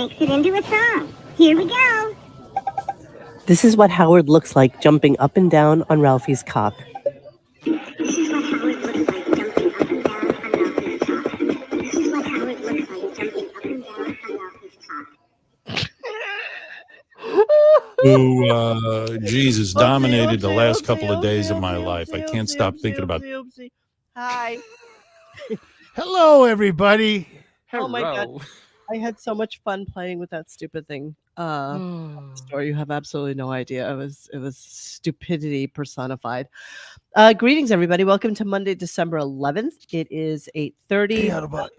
mix it into a song. Here we go. This is what Howard looks like jumping up and down on Ralphie's cock. This is what Howard looks like jumping up and down on Ralphie's cock. This is what Howard looks like jumping up and down on Ralphie's cock. Who Jesus dominated the last couple of days of my life. I can't stop thinking about it. Hi. Hello, everybody. Oh my God. I had so much fun playing with that stupid thing. Story, you have absolutely no idea. It was stupidity personified. Greetings, everybody. Welcome to Monday, December 11th. It is 8:30.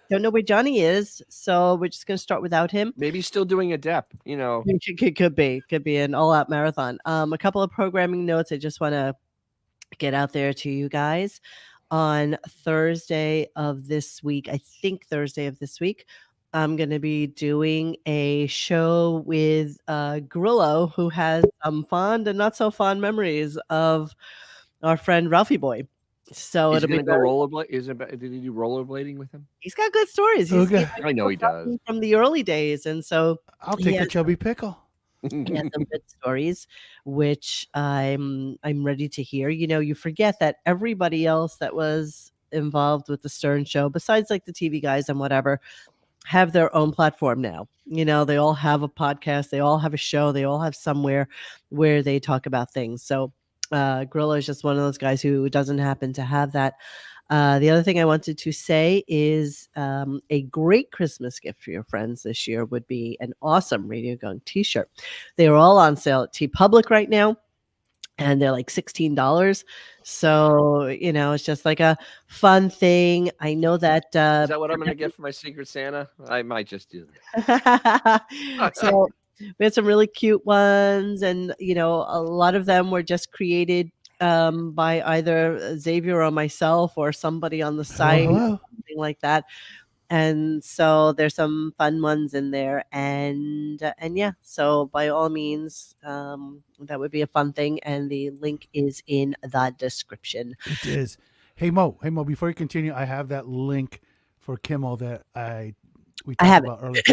Don't know where Johnny is, so we're just going to start without him. Maybe he's still doing a dep, Could be an all-out marathon. A couple of programming notes I just want to get out there to you guys. On Thursday of this week, I think Thursday of this week, I'm going to be doing a show with Grillo, who has some fond and not so fond memories of our friend Ralphie Boy. So Is it'll he be gonna go rollerblade. Did he do rollerblading with him? He's got good stories. I know he does from the early days, and so I'll take a chubby pickle. He has some good stories, which I'm ready to hear. You forget that everybody else that was involved with the Stern Show, besides like the TV guys and whatever, have their own platform now. They all have a podcast, they all have a show, they all have somewhere where they talk about things. So Grillo is just one of those guys who doesn't happen to have that. The other thing I wanted to say is a great Christmas gift for your friends this year would be an awesome Radio Gunk t-shirt. They are all on sale at TeePublic right now, and they're like $16. So, it's just like a fun thing. I know that... Is that what I'm going to get for my Secret Santa? I might just do that. So we had some really cute ones, and, a lot of them were just created by either Xavier or myself or somebody on the site, something like that. And so there's some fun ones in there, and yeah, so by all means, that would be a fun thing, and the link is in the description. It is. Hey Mo, before you continue, I have that link for Kimmel that we talked about earlier.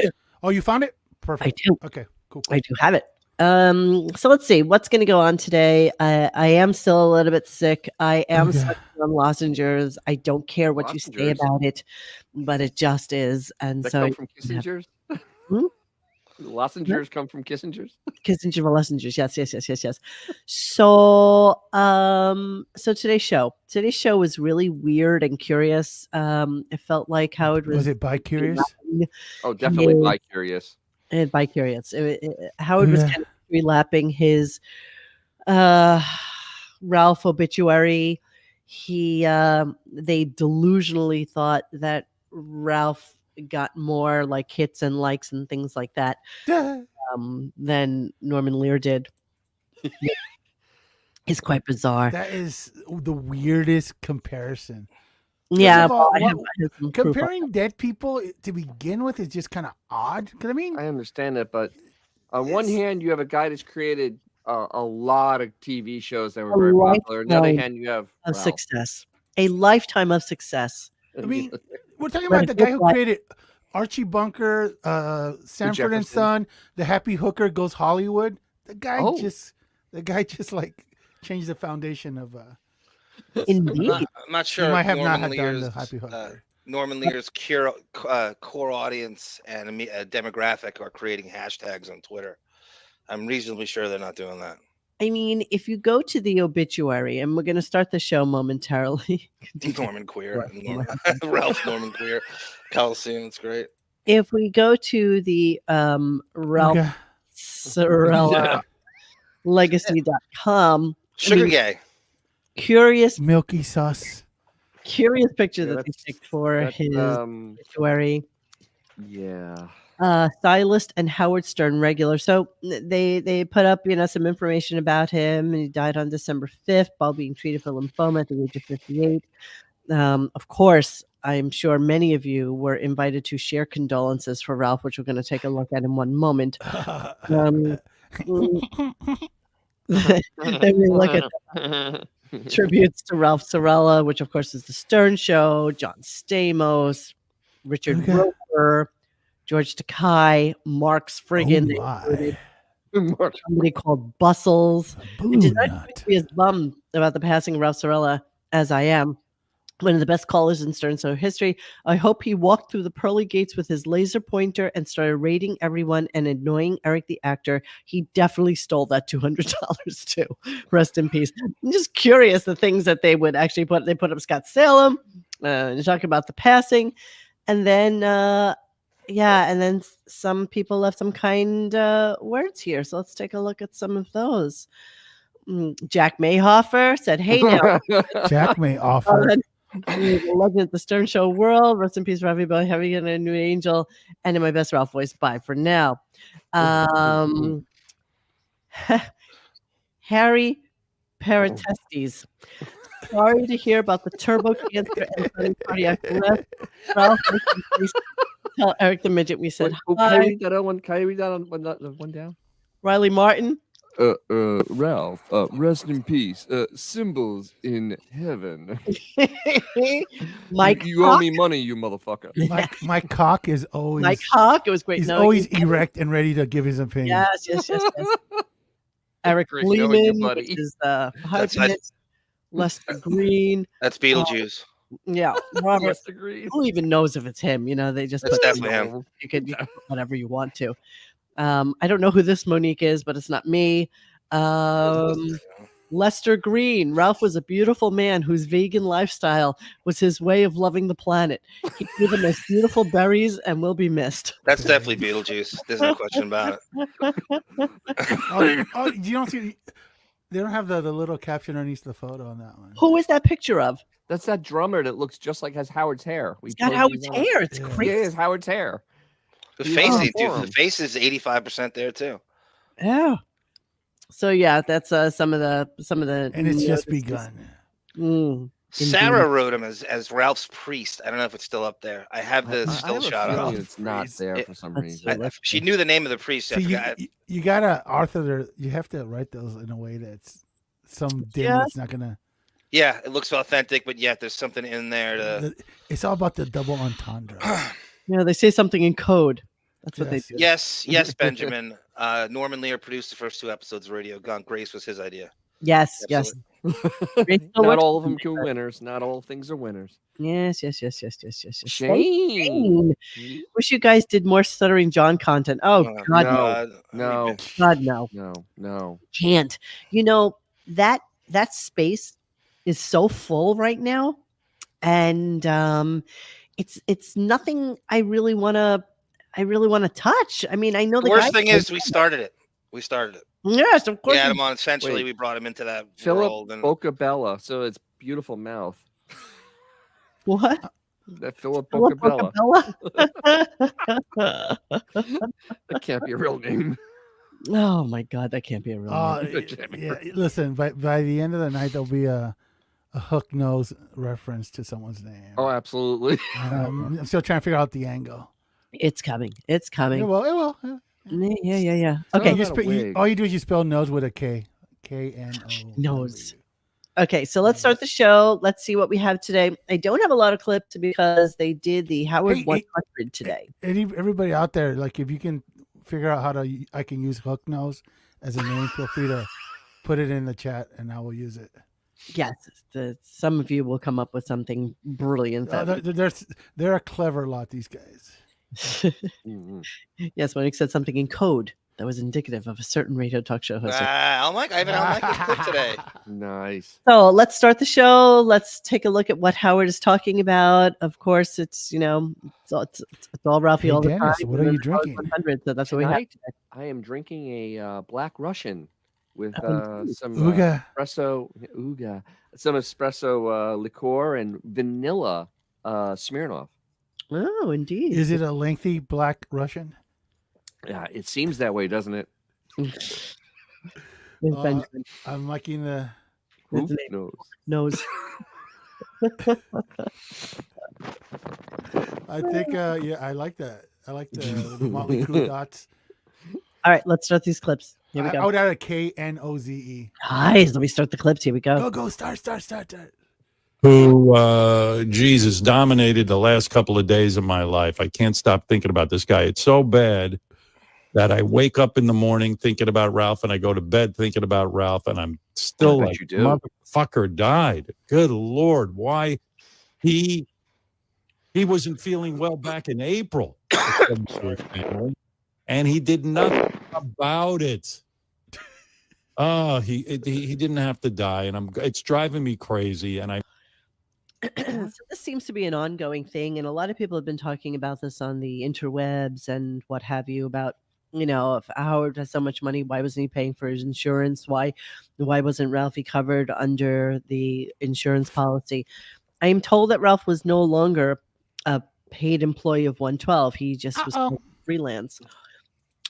Oh, you found it? Perfect. I do. Okay, cool. I do have it. So let's see what's going to go on today. I am still a little bit sick. I am sucking on lozenges. I don't care what you say about it, but it just is. And that so come from Kissinger's. Lozenges come from Kissinger's. Kissinger lozenges. Yes. So, today's show was really weird and curious. It felt like Howard was it bi curious? Oh, definitely bi curious. And bi curious. Howard was kind of relapping his Ralph obituary. They delusionally thought that Ralph got more like hits and likes and things like that than Norman Lear did. It's quite bizarre. That is the weirdest comparison. Yeah, comparing dead people to begin with is just kind of odd. I understand it, but on one hand, you have a guy that's created a lot of TV shows that were very popular. On the other hand, you have success, a lifetime of success. We're talking about the guy who created Archie Bunker, Sanford and Son, The Happy Hooker Goes Hollywood. The guy just like changed the foundation of. Indeed. I'm not sure. You might have not done the Happy Hooker. Norman Lear's core audience and a demographic are creating hashtags on Twitter. I'm reasonably sure they're not doing that. I mean, if you go to the obituary, and we're going to start the show momentarily. Norman Queer, Ralph Norman Queer, Coliseum, it's great. If we go to the Ralph Cirellas legacy.com, Sugar gay. Curious milky sauce. Curious picture that they picked for his obituary. Yeah. Stylist and Howard Stern regular. So they put up some information about him. He died on December 5th while being treated for lymphoma at the age of 58. Of course, I'm sure many of you were invited to share condolences for Ralph, which we're going to take a look at in one moment. Then we look at tributes to Ralph Cirellas, which of course is the Stern Show, John Stamos, Richard Roper, George Takei, Mark's friggin'. They included somebody called Bustles. And did not be as bummed about the passing of Ralph Cirellas as I am. One of the best callers in Stern Show history. I hope he walked through the pearly gates with his laser pointer and started rating everyone and annoying Eric the actor. He definitely stole that $200 too. Rest in peace. I'm just curious the things that they would actually put. They put up Scott Salem, talking about the passing, and then and then some people left some kind words here. So let's take a look at some of those. Jack Mayhofer said, "Hey now, Jack Mayhofer." The legend of the Stern Show world. Rest in peace, Ravi Boy, Heavy and a New Angel, and in my best Ralph voice. Bye for now. Harry Paratestes. Sorry to hear about the turbo cancer and sudden cardiac arrest. Ralph, please tell Eric the Midget we said hi. Can I read that one down? Riley Martin. Ralph, rest in peace. Symbols in heaven. Mike, you owe me money, you motherfucker. Mike Cock is always Mike Cock. It was great. He's always erect and ready to give his opinion. Yes. Eric Lehman, which is Hypenix. Lester Green. That's Beetlejuice. Yeah, Robert. Lester Green. Who even knows if it's him? You know, they just That's put definitely him. You can put whatever you want to. I don't know who this Monique is, but it's not me. Lester Green. Ralph was a beautiful man whose vegan lifestyle was his way of loving the planet. He grew the most beautiful berries and will be missed. That's definitely Beetlejuice. There's no question about it. You don't see. They don't have the little caption underneath the photo on that one. Who is that picture of? That's that drummer that looks just like has Howard's hair. He's got Howard's hair. It's crazy. Yeah, it's Howard's hair. The face is 85% there too. Yeah. So yeah, that's some of the and it's just begun. Sarah wrote him as Ralph's priest. I don't know if it's still up there. I have the still shot up. It's not there for some reason. She knew the name of the priest. So you gotta Arthur. You have to write those in a way that's some dim that's not gonna. Yeah, it looks authentic, but yet there's something in there. It's all about the double entendre. They say something in code. That's what they do. Yes, Benjamin. Norman Lear produced the first 2 episodes of Radio Gunk. Grace was his idea. Yes. Not all of them can winners. Not all things are winners. Yes. Shane. Wish you guys did more Stuttering John content. Oh God, no. God, no. Can't. That space is so full right now, and it's nothing I really want to touch. I mean, I know the worst thing is we started it. Yes, of course. We had him on. Essentially, we brought him into that world. Philip Bocabella. So it's beautiful mouth. What? That Philip Bocabella. That can't be a real name. Oh my God, that can't be a real name. Listen, by the end of the night, there'll be a hook nose reference to someone's name. Oh, absolutely. I'm still trying to figure out the angle. It's coming. It will. Yeah. Okay. All you do is you spell nose with a K. K-N-O. Nose. Okay, so let's start the show. Let's see what we have today. I don't have a lot of clips because they did the Howard 100 today. Everybody out there, like if you can figure out I can use hook nose as a name, feel free to put it in the chat and I will use it. Yes, some of you will come up with something brilliant. They're a clever lot, these guys. Yes, Monique said something in code that was indicative of a certain radio talk show host. I don't like this clip today. Nice. So let's start the show. Let's take a look at what Howard is talking about. Of course, it's all Ralphie all the Dennis, time. What are you drinking? 100, so that's what we have today. I am drinking a Black Russian with some espresso liqueur and vanilla Smirnoff. Oh, indeed. Is it a lengthy Black Russian? Yeah, it seems that way, doesn't it? I'm liking the nose. I think, I like that. I like the Motley Crue dots. All right, let's start these clips. Here we go. I would add a K-N-O-Z-E. Nice. Let me start the clips. Here we go. Go. Start. who, Jesus, dominated the last couple of days of my life. I can't stop thinking about this guy. It's so bad that I wake up in the morning thinking about Ralph and I go to bed thinking about Ralph, and I'm still like, you do. motherfucker died. Good Lord. Why? He wasn't feeling well back in April. And he did nothing about it. Oh, he didn't have to die, and it's driving me crazy. And So this seems to be an ongoing thing, and a lot of people have been talking about this on the interwebs and what have you about, if Howard has so much money, why wasn't he paying for his insurance? Why wasn't Ralphie covered under the insurance policy? I am told that Ralph was no longer a paid employee of 112. He just was freelance,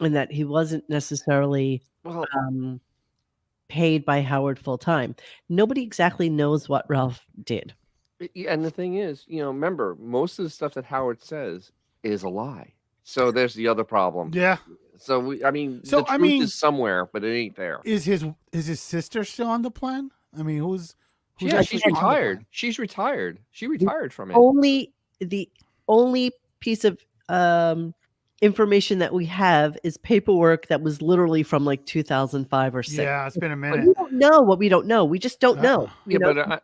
and that he wasn't necessarily paid by Howard full time. Nobody exactly knows what Ralph did. And the thing is, remember, most of the stuff that Howard says is a lie. So there's the other problem. Yeah. So the truth is somewhere, but it ain't there. Is his sister still on the plan? I mean, who's she's retired. She's retired. She retired from it. The only piece of information that we have is paperwork that was literally from like 2005 or 6. Yeah, it's been a minute. We don't know what we don't know. We just don't know. Yeah,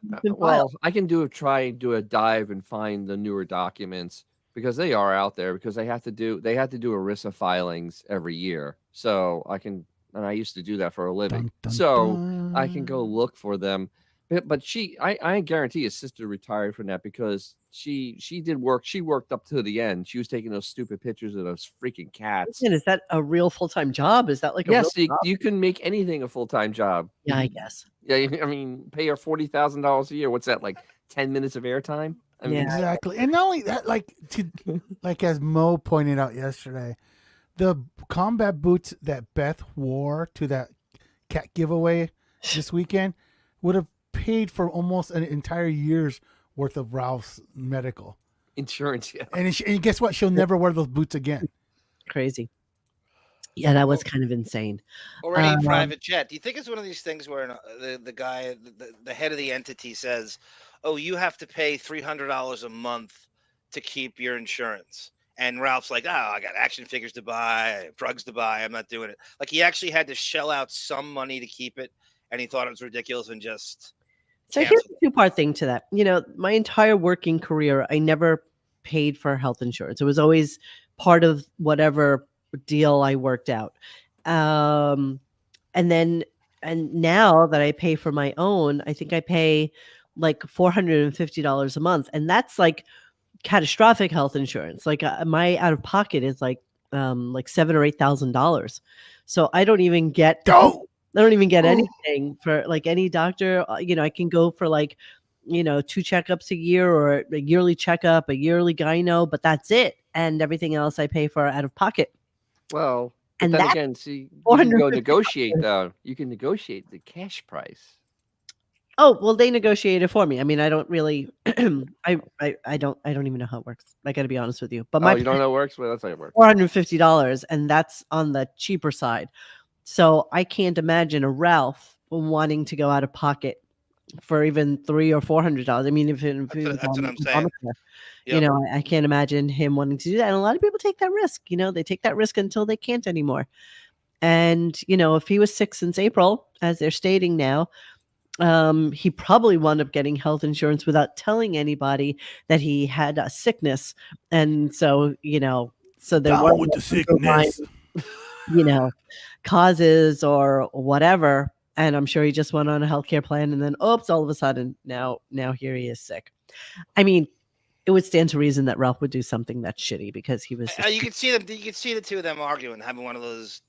I can try and do a dive and find the newer documents, because they are out there, because they have to do ERISA filings every year. So I used to do that for a living. I can go look for them. But I guarantee his sister retired from that, because she did work. She worked up to the end. She was taking those stupid pictures of those freaking cats. Is that a real full-time job? Is that like a yes? real job? You can make anything a full-time job. Yeah, I guess. Yeah, I mean, pay her $40,000 a year. What's that, like 10 minutes of airtime? I mean, exactly. And not only that, like as Mo pointed out yesterday, the combat boots that Beth wore to that cat giveaway this weekend would have paid for almost an entire year's worth of Ralph's medical insurance. Yeah. And guess what? She'll never wear those boots again. Crazy. Yeah, that was kind of insane. Already a private jet. Do you think it's one of these things where the guy, the head of the entity says, "Oh, you have to pay $300 a month to keep your insurance," and Ralph's like, "Oh, I got action figures to buy, drugs to buy. I'm not doing it." Like, he actually had to shell out some money to keep it, and he thought it was ridiculous and just. So here's a two-part thing to that. My entire working career, I never paid for health insurance. It was always part of whatever deal I worked out. And now that I pay for my own, I think I pay like $450 a month. And that's like catastrophic health insurance. Like my out of pocket is like $7,000 or $8,000. So I don't even get anything for like any doctor. I can go for like, 2 checkups a year, or a yearly checkup, a yearly gyno, but that's it. And everything else I pay for out of pocket. Well, and then again, see, you can go negotiate though. You can negotiate the cash price. Oh, well, they negotiate it for me. I mean, I don't really, I don't even know how it works. I got to be honest with you. But you don't know how it works? Well, that's how it works. $450, and that's on the cheaper side. So I can't imagine a Ralph wanting to go out of pocket for even $300 or $400. I mean, if that's what I'm saying. Yep. I can't imagine him wanting to do that. And a lot of people take that risk. They take that risk until they can't anymore. And if he was sick since April, as they're stating now, he probably wound up getting health insurance without telling anybody that he had a sickness. And so there Down with the sickness. Causes or whatever. And I'm sure he just went on a healthcare plan, and then all of a sudden now here he is sick. I mean, it would stand to reason that Ralph would do something that's shitty, because he was. You could see them. You could see the two of them arguing, having one of those,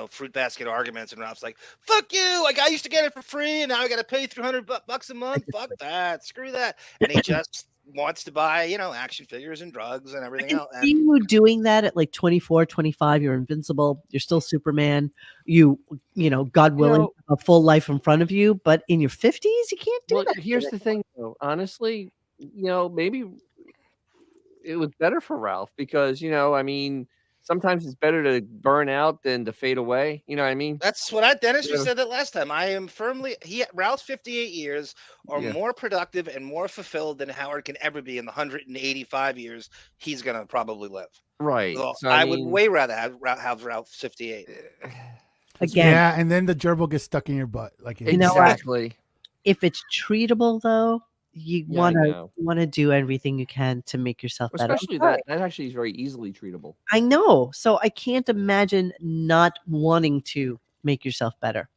fruit basket arguments. And Ralph's like, "Fuck you! Like, I used to get it for free, and now I got to pay $300 a month. Fuck that! Screw that!" And he just wants to buy, action figures and drugs and everything else. See you doing that at like 24, 25. You're invincible. You're still Superman. God willing, a full life in front of you. But in your 50s, you can't do that. Here's the thing, though. Honestly, maybe it was better for Ralph, because, some sometimes it's better to burn out than to fade away. You know what I mean? That's what Dennis, you Yeah. said that last time. I am firmly Ralph's 58 years are Yeah. more productive and more fulfilled than Howard can ever be in the 185 years he's gonna probably live. Right. Well, So, I would way rather have Ralph 58. Again, Yeah, and then the gerbil gets stuck in your butt. Like You know what? exactly. if it's treatable though, you Yeah, I want to know. do everything you can to make yourself better. I'm Especially sorry. that actually is very easily treatable. I know. So I can't imagine not wanting to make yourself better.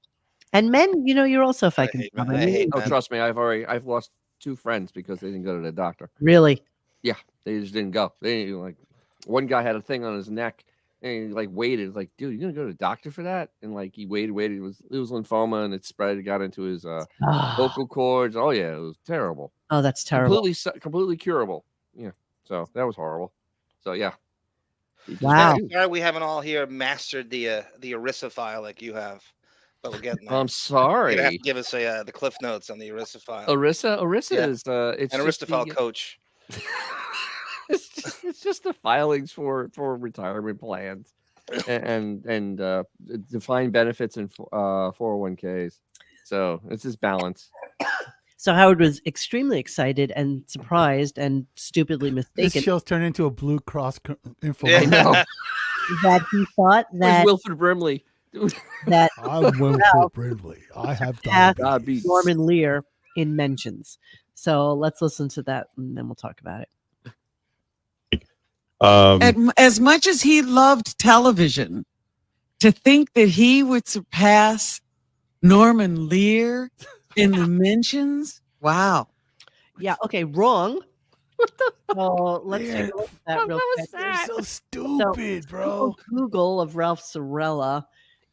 And men, you're also fucking hate men. dumb. I hate Oh, men. trust me, I've lost 2 friends because they didn't go to the doctor. Really. They just didn't go. They like one guy had a thing on his neck and he like waited. It's like, dude, you gonna go to the doctor for that? And like he waited. It was lymphoma and it spread. It got into his vocal cords. Oh yeah, it was terrible. Oh, that's terrible. Completely curable. Yeah. So that was horrible. So yeah. Wow. Sorry, we haven't all here mastered the ERISA file like you have, but we're getting there. I'm sorry. You're gonna have to give us the cliff notes on the ERISA file. ERISA Yeah. is it's And just ERISA file the- coach. it's just the filings for retirement plans and defined benefits and 401ks. So it's just balance. So Howard was extremely excited and surprised and stupidly this mistaken show's turned into a Blue Cross info. Yeah. I know. that he thought Where's that Wilford Brimley? that I'm Wilford Brindley. I have Half diabetes. Norman Lear in mentions. So let's listen to that and then we'll talk about it. As much as he loved television, to think that he would surpass Norman Lear in the mentions, wow. Yeah, okay, wrong. So let's take a look at that real quick. They're so stupid, bro. Google of Ralph Cirella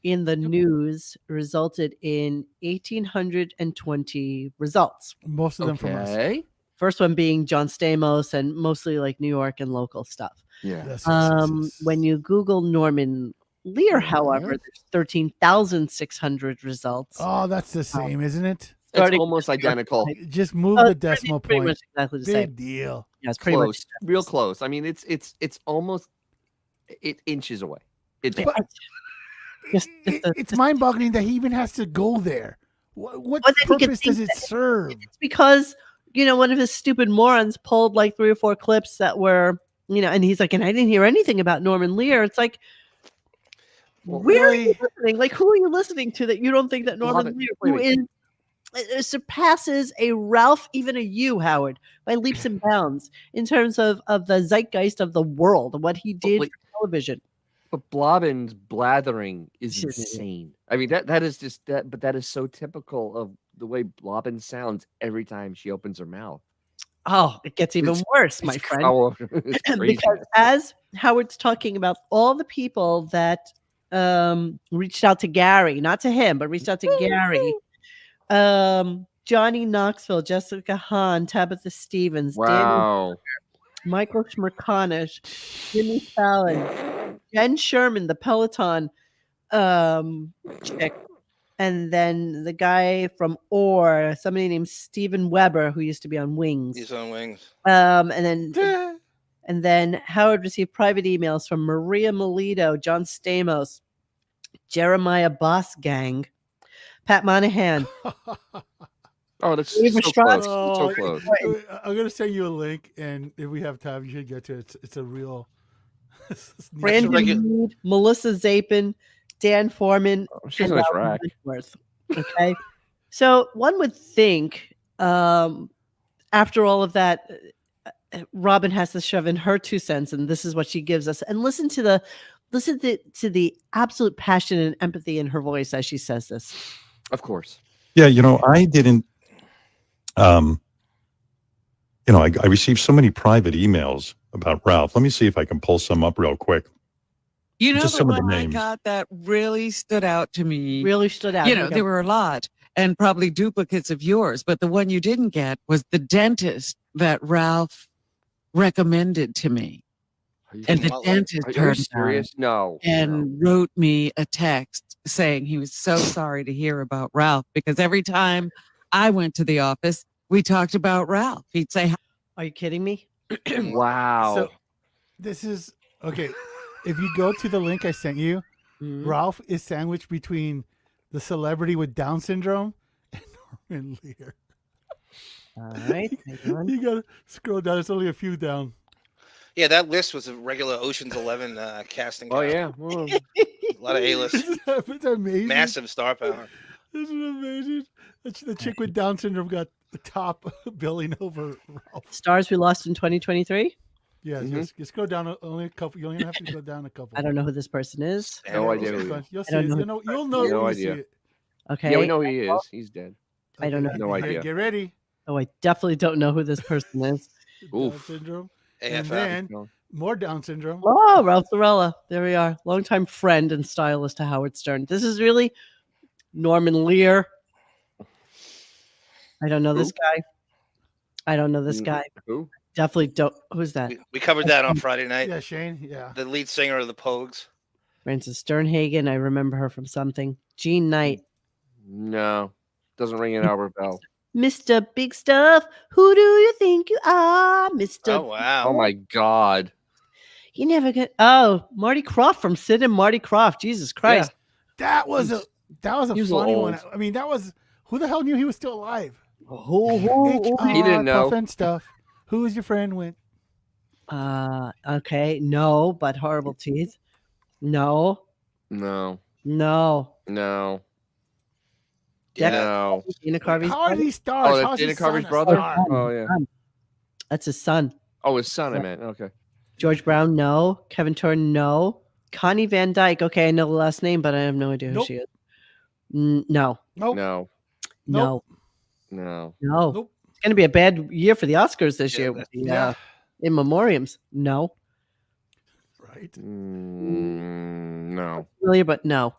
in the news resulted in 1,820 results. Most of them from us. Okay. First one being John Stamos and mostly like New York and local stuff. Yeah. Yes. When you Google Norman Lear, however, there's 13,600 results. Oh, that's the same, isn't it? It's Starting- almost identical. Just move Oh, the it's pretty- decimal pretty point. much exactly the Big same. deal. Yeah, it's pretty Close. much Real close. I mean, it's almost inches away. It's It's mind-boggling that he even has to go there. What Well, then he could purpose does think it serve? It's because one of his stupid morons pulled like 3 or 4 clips that were and he's like, and I didn't hear anything about Norman Lear. It's like, where are you listening? Like, who are you listening to that you don't think that Norman Lear, who surpasses a Ralph, even a you, Howard, by leaps and bounds in terms of the zeitgeist of the world, what he did for television. But Blobbin's blathering is insane. I mean, that is just that, but that is so typical of the way Blobbin sounds every time she opens her mouth. Oh, it gets even worse, my friend. It's crazy. Because as Howard's talking about all the people that reached out to Gary, not to him, but reached out to Gary, Johnny Knoxville, Jessica Hahn, Tabitha Stevens, Wow. Michael Schmerkanish, Jimmy Fallon, Jen Sherman, the Peloton chick, and then the guy from Orr, somebody named Steven Weber, who used to be on Wings. He's on Wings. And then Howard received private emails from Maria Melito, John Stamos, Jeremiah Boss Gang, Pat Monahan. Oh, that's Dave so Estrada. close. So close. I'm gonna send you a link, and if we have time, you should get to it. It's a real. Brandon Mead, Melissa Zapin, Dan Foreman, She's and a nice Robin rack. Whitworth. Okay, so one would think, after all of that, Robin has to shove in her 2 cents, and this is what she gives us. And listen to the absolute passion and empathy in her voice as she says this. Of course. Yeah, I didn't. I received so many private emails about Ralph. Let me see if I can pull some up real quick. Just The some of the one I names. got that really stood out to me. Really stood out. There were a lot and probably duplicates of yours, but the one you didn't get was the dentist that Ralph recommended to me. And the dentist Are you turned serious? No. and wrote me a text saying he was so sorry to hear about Ralph because every time I went to the office, we talked about Ralph. He'd say, Are you kidding me? Wow. So this is okay. if you go to the link I sent you, Mhm. Ralph is sandwiched between the celebrity with Down syndrome and Norman Lear. All right. Hang on. You gotta scroll down. It's only a few down. Yeah, that list was a regular Ocean's 11 casting. Oh cast. yeah. Well, A lot of A-list, It's amazing. massive star power. Isn't it amazing? The chick with Down syndrome got the top billing over Ralph. Stars we lost in 2023. Yes, yes. Just go down only a couple. You only have to go down a couple. I don't know who this person is. no idea. Who he is. You'll I see don't it. know. You'll know No when you see idea. it. Okay. Yeah, we know who he is. He's dead. I don't know. No idea. Get ready. Oh, I definitely don't know who this person is. Down Oof. syndrome. And AFL. then more Down syndrome. Oh, Ralph Cirellas. There we are. Longtime friend and stylist to Howard Stern. This is really Norman Lear. I don't know this guy. I don't know this guy. Who? Definitely don't. Who's that? We covered that on Friday night. Yeah, Shane. Yeah. The lead singer of the Pogues. Frances Sternhagen. I remember her from something. Jean Knight. No, doesn't ring an Albert Bell. Mr. Big Stuff. Who do you think you are, Mr. Oh wow. Oh my God. You never get. Oh, Marty Krofft from Sid and Marty Krofft. Jesus Christ. That was a he was funny one. old. I mean, that was who the hell knew he was still alive? Who? He didn't know. Puff and stuff. Who is your friend with? Okay. No, but horrible teeth. No. No. No. No. Yeah. No. Dana Carvey's How are brother? these stars? Oh, that's How's Dana his son Carvey's a brother? star? Oh yeah. That's his son. Oh, his son. I meant. Okay. George Brown, no. Kevin Turn, no. Connie Van Dyke. Okay, I know the last name, but I have no idea who Nope. she is. No. Nope. No. No. No. No. Nope. It's going to be a bad year for the Oscars this Yeah, year with the Yeah. in memoriams. No. Right. No. Familiar, but no.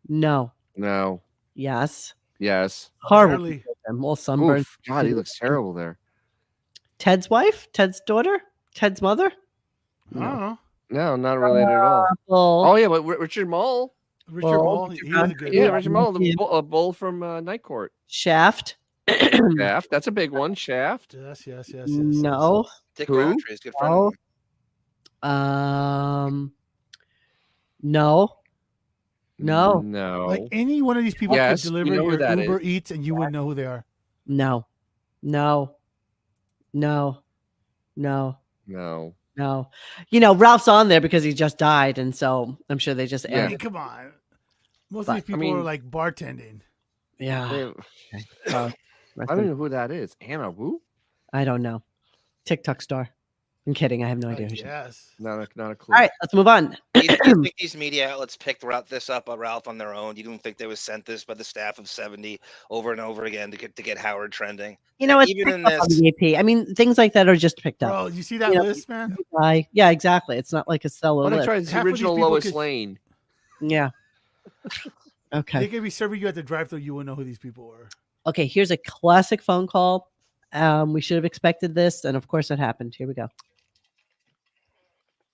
No. No. Yes. Yes. Horrible. Barely. I'm all sunburned. Oof. God, he looks terrible there. Ted's wife? Ted's daughter? Ted's mother? I don't know. No, not related at all. Oh, Oh yeah, but Richard Mole. Richard Well, Mole. Richard He was a Mole. good Yeah, one. Richard Mole, Yeah. a bull from Night Court. Shaft. Shaft. That's a big one. Shaft. Yes. No. Dick Who? Roundtree is a good friend. No. of mine. No. No. No. Like any one of these people Yes, could we deliver know who your that Uber is. Eats and you wouldn't know who they are. No. No. No. No. No. No. You know, Ralph's on there because he just died, and so I'm sure they just I Yeah. mean, come on. Most But, of these people mean- are like bartending. Yeah. They- Oh, I don't know who that is. Anna Wu? I don't know. TikTok star. I'm kidding. I have no idea who she is. Yes. Not a clue. All right, let's move on. You think these media outlets picked this up, Ralph, on their own? You don't think they was sent this by the staff of 70 over and over again to get Howard trending? You know, it's Even picked in up on this- the AP. I mean, things like that are just picked up. Bro, you see that You know, list, man? Yeah, exactly. It's not like a stellar Oh, that's list. right. It's the Half of these original people Lois could- Lane. Yeah. Okay. They could be serving you at the drive-thru. You wouldn't know who these people were. Okay, here's a classic phone call. We should have expected this, and of course it happened. Here we go.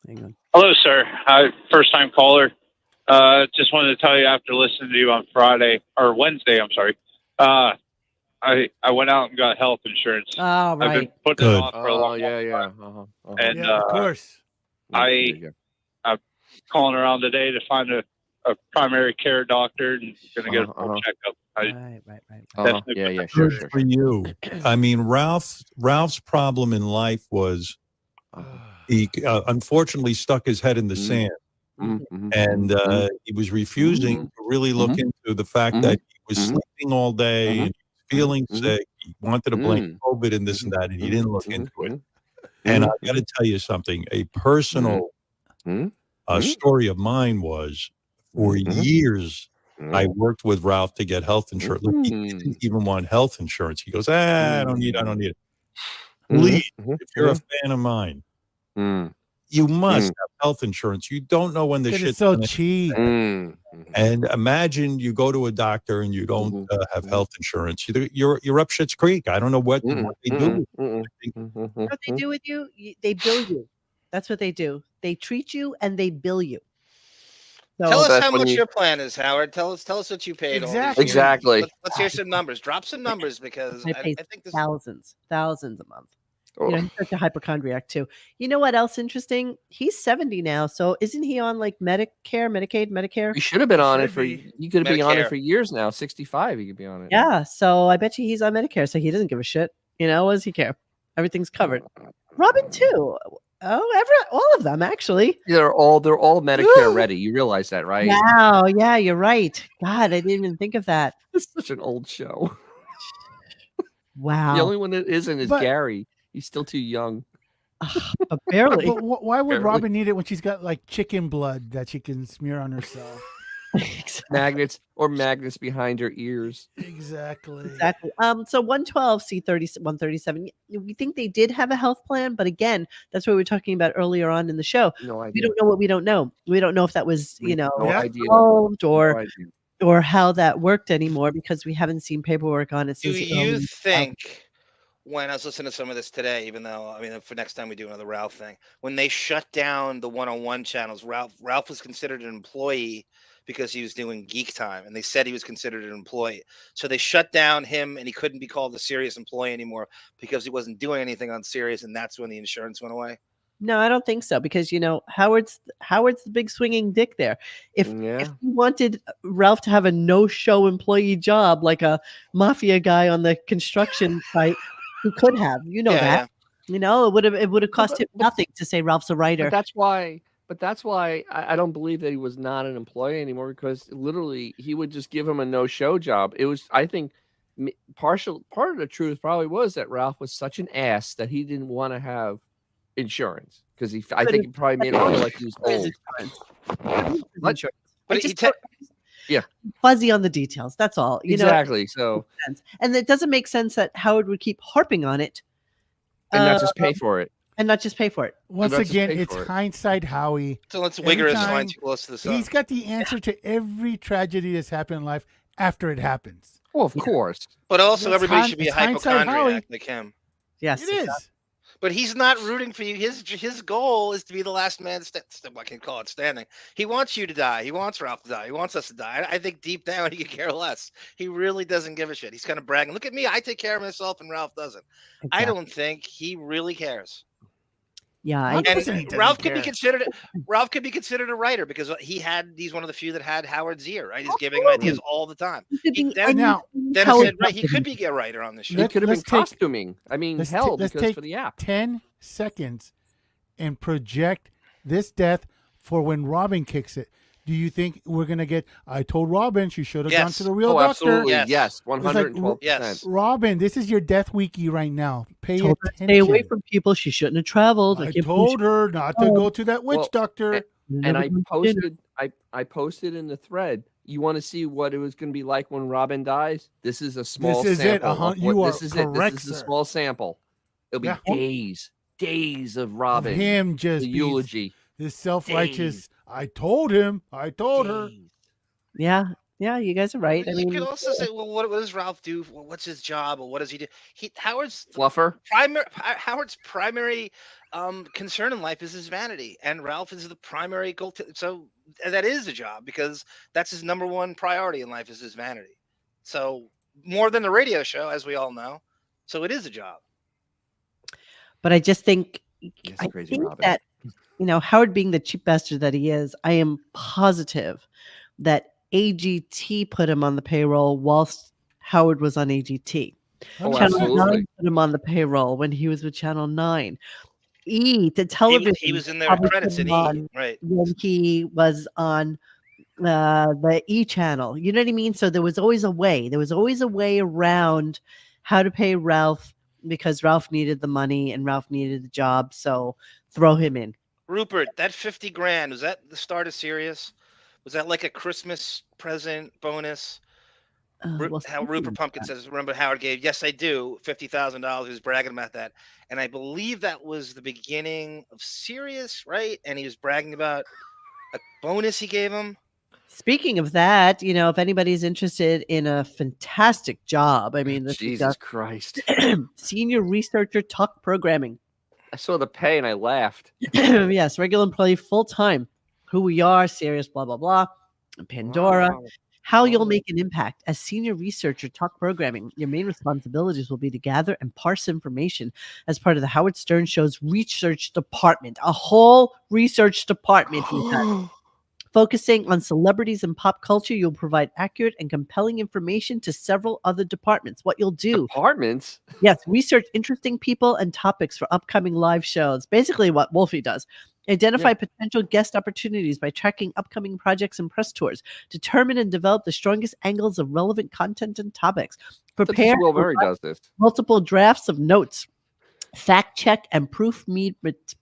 Hang on. Hello, sir. First time caller. Just wanted to tell you after listening to you on Wednesday, I'm sorry. I went out and got health insurance. Oh, I've been right. putting Good. it off for a Oh, long yeah, time. yeah. Uh-huh. Uh-huh. And Yeah, of course. I- There you go. calling around today to find a primary care doctor and going to get a full Uh-huh. checkup. Right. Uh-huh. Yeah, sure, Good sure. for you. I mean, Ralph's problem in life was he unfortunately stuck his head in the sand, Mhm. and he was refusing to really look into the fact that he was sleeping all day and feeling sick. He wanted to blame COVID and this and that, and he didn't look into it. And I got to tell you something. A personal story of mine was for years. I worked with Ralph to get health insurance. Look, he didn't even want health insurance. He goes, I don't need it. Please, if you're a fan of mine, you must have health insurance. You don't know when the Because shit's it's so gonna- cheap. And imagine you go to a doctor and you don't have health insurance. You're up shit's creek. I don't know what they do. What they do with you? They bill you. That's what they do. They treat you and they bill you. So, Tell us that's how when much you- your plan is, Howard. Tell us what you paid. all these years. Exactly. Let's hear some numbers. Drop some numbers because I I pay think this. thousands a month. You know, he's such a hypochondriac too. You know what else interesting? He's 70 now, so isn't he on like Medicare, Medicaid, Medicare? He should have been on it Should for. be. He could be on it Medicare. for years now. 65, he could be on it. Yeah, so I bet you he's on Medicare, so he doesn't give a shit. You know, what does he care? Everything's covered. Robin too. Oh, all of them actually. They're all Medicare ready. You realize that, right? Wow, yeah, you're right. God, I didn't even think of that. It's such an old show. Wow. The only one that isn't is But- Gary. He's still too young. But barely. But why would Barely. Robin need it when she's got like chicken blood that she can smear on herself? Magnets behind her ears. Exactly. Exactly. So 112, C30, 137. We think they did have a health plan, but again, that's what we were talking about earlier on in the show. No We idea. don't know what we don't know. We don't know if that was, you know, No Yeah. idea. solved No or idea. or how that worked anymore because we haven't seen paperwork on it Do since the you early think when I was listening to some of this today, even though I mean for next time we do another Ralph thing, when they shut down the one-on-one channels, Ralph was considered an employee because he was doing geek time, and they said he was considered an employee. So they shut down him, and he couldn't be called a serious employee anymore because he wasn't doing anything on serious, and that's when the insurance went away. No, I don't think so because you know Howard's the big swinging dick there. If Yeah. he wanted Ralph to have a no-show employee job like a mafia guy on the construction site, he could have. You know Yeah, that. You know, it would have cost him nothing to say Ralph's a writer. But that's why I don't believe that he was not an employee anymore, because literally he would just give him a no-show job. It was, I think, part of the truth probably was that Ralph was such an ass that he didn't want to have insurance because I think it probably made him feel like he was old. What? But Yeah. Fuzzy on the details. That's all. You know, Exactly. So, and it doesn't make sense that Howard would keep harping on it and not just pay for it. and not just pay for it. Once Let's just again, pay it's for it. hindsight Howie. so let's Every wigger his time line too close to the sun. He's got the answer to every tragedy that's happened in life after it happens. Well, of course. But also, That's everybody should be a it's hindsight hypochondriac Howie. like him. Yes, It is. But he's not rooting for you. His goal is to be the last man. I can call it standing. He wants you to die. He wants Ralph to die. He wants us to die. I think deep down he could care less. He really doesn't give a shit. He's kind of bragging. Look at me. I take care of myself, and Ralph doesn't. I Exactly. don't think he really cares. Yeah, How I, does And he doesn't Ralph could be care? considered a writer because he's one of the few that had Howard's ear. Right, he's giving him ideas all the time. he could He- be then- Now, Then Howard said, right, he Buffett. could be a writer on the show. He could have been let's take- costuming. I mean, let's hell, let's because take for the app. 10 seconds and project this death for when Robin kicks it. Do you think we're going to get, I told Robin she should have gone Yes. to the real Oh, doctor? absolutely. Yes. Yes. 112%. Yes. Robin, this is your death wiki right now. Pay told her to attention. stay away from people. She shouldn't have traveled. I can't believe told her not to go to that witch Well, doctor. she And never I went to dinner. posted I posted in the thread. You want to see what it was going to be like when Robin dies? This is a small This is it. sample. Uh-huh. of You what- are this is correct, it. This is a sir. small sample. It'll be Yeah. days of Of Robin. him just the be eulogy. this self-righteous. I told him. I told her. Days. Yeah, you guys are right. I You mean, could also say, well, what does Ralph do? What's his job, or what does he do? Howard's Fluffer. primary concern in life is his vanity, and Ralph is the primary goal. So that is a job because that's his number one priority in life is his vanity. So more than the radio show, as we all know. So it is a job. but I just think Yes, I crazy think Robin. that Howard being the cheap bastard that he is, I am positive that AGT put him on the payroll whilst Howard was on AGT. Oh, Channel absolutely. 9 put him on the payroll when he was with Channel 9. The television. He was in their probably credits put in him E, on right? when he was on the E channel. You know what I mean? So there was always a way. There was always a way around how to pay Ralph because Ralph needed the money and Ralph needed the job. So throw him in. Rupert, that 50 grand, was that the start of Sirius? Was that like a Christmas present bonus? Well, How Rupert Pumpkin says, remember Howard gave, yes, I do, $50,000. He was bragging about that. And I believe that was the beginning of Sirius, right? And he was bragging about a bonus he gave him. Speaking of that, if anybody's interested in a fantastic job, I mean, this is Jesus Christ. senior researcher talk programming. I saw the pay and I laughed. Yes, regular employee full time. Who we are, Sirius, blah blah blah. And Pandora. Wow. How you'll make an impact. As senior researcher, talk programming, your main responsibilities will be to gather and parse information as part of the Howard Stern Show's research department. A whole research department he has. Focusing on celebrities and pop culture, you'll provide accurate and compelling information to several other departments. What you'll do. Departments? Yes, research interesting people and topics for upcoming live shows. Basically what Wolfie does. Identify potential guest opportunities by tracking upcoming projects and press tours. Determine and develop the strongest angles of relevant content and topics. Prepare Will Murray does this. multiple drafts of notes. Fact check and proofread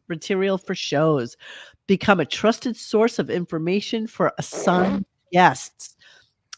material for shows. Become a trusted source of information for assigned guests.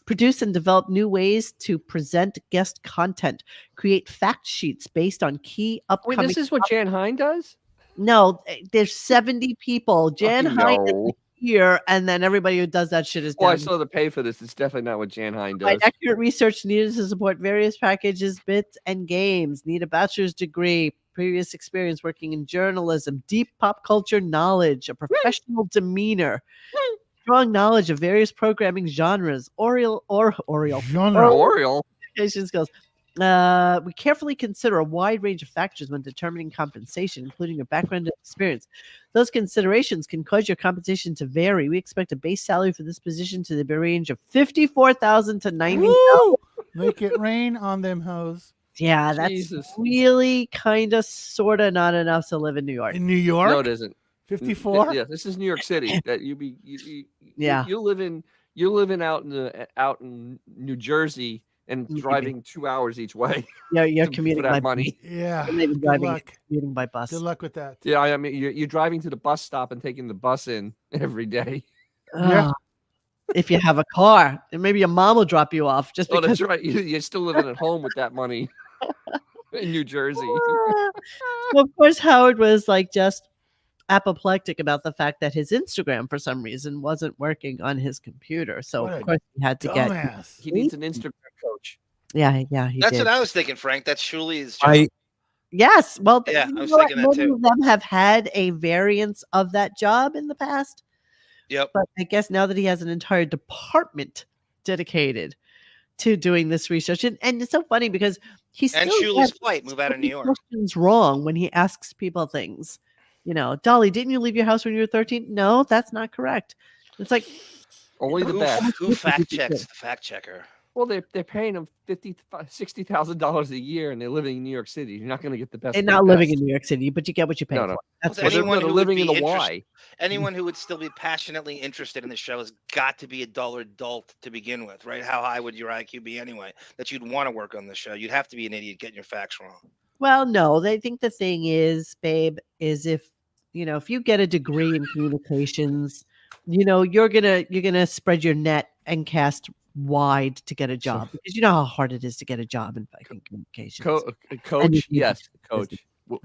Produce and develop new ways to present guest content. Create fact sheets based on key upcoming. Wait, this is what Jan Hine does? No, there's 70 people. Jan Hine is No. here, and then everybody who does that shit is Well, I down. saw the pay for this. It's definitely not what Jan Hine does. Provide accurate research needed to support various packages, bits, and games. Need a bachelor's degree, previous experience working in journalism, deep pop culture knowledge, a professional demeanor, strong knowledge of various programming genres, Oriole communication skills. We carefully consider a wide range of factors when determining compensation, including your background and experience. Those considerations can cause your compensation to vary. We expect a base salary for this position to the range of $54,000 to $90,000. Make it rain on them hoes. Yeah, that's really kind of sort of not enough to live in New York. In New York? No, it isn't. 54? Yeah, this is New York City. That you live in out in New Jersey and driving 2 hours each way. Yeah, you're for commuting that by money. Yeah. Maybe Good driving, luck. commuting by bus. Good luck with that. Yeah, I mean you're driving to the bus stop and taking the bus in every day. Yeah. If you have a car, and maybe your mom will drop you off. Just because. Oh, that's right. You're still living at home with that money in New Jersey. So of course, Howard was like just apoplectic about the fact that his Instagram, for some reason, wasn't working on his computer. So What of a course, he had to get. He needs an Instagram coach. Yeah, he That's did. what I was thinking, Frank. That's Shuli's job. Yes, well, Yeah, you I was know what? thinking that Many too. of them have had a variance of that job in the past. Yep. But I guess now that he has an entire department dedicated to doing this research, and it's so funny because he's And still Shuli's gets flight, move out of New York. questions wrong when he asks people things. You know, Dolly, didn't you leave your house when you were 13? No, that's not correct. It's like Only the Who, best. who fact checks the fact checker? Well, they're paying him $60,000 a year, and they're living in New York City. You're not going to get the best. they're of the not living in best. New York City, but you get what you pay No, for. no. That's Well, what They're anyone who would living be in the interested, Y. anyone who would still be passionately interested in the show has got to be a dull adult to begin with, right? How high would your IQ be anyway? That you'd want to work on the show. You'd have to be an idiot getting your facts wrong. Well, no, they think the thing is, babe, is if you get a degree in communications, you're gonna spread your net and cast wide to get a job because you know how hard it is to get a job in fucking communications. Coach, yes, coach.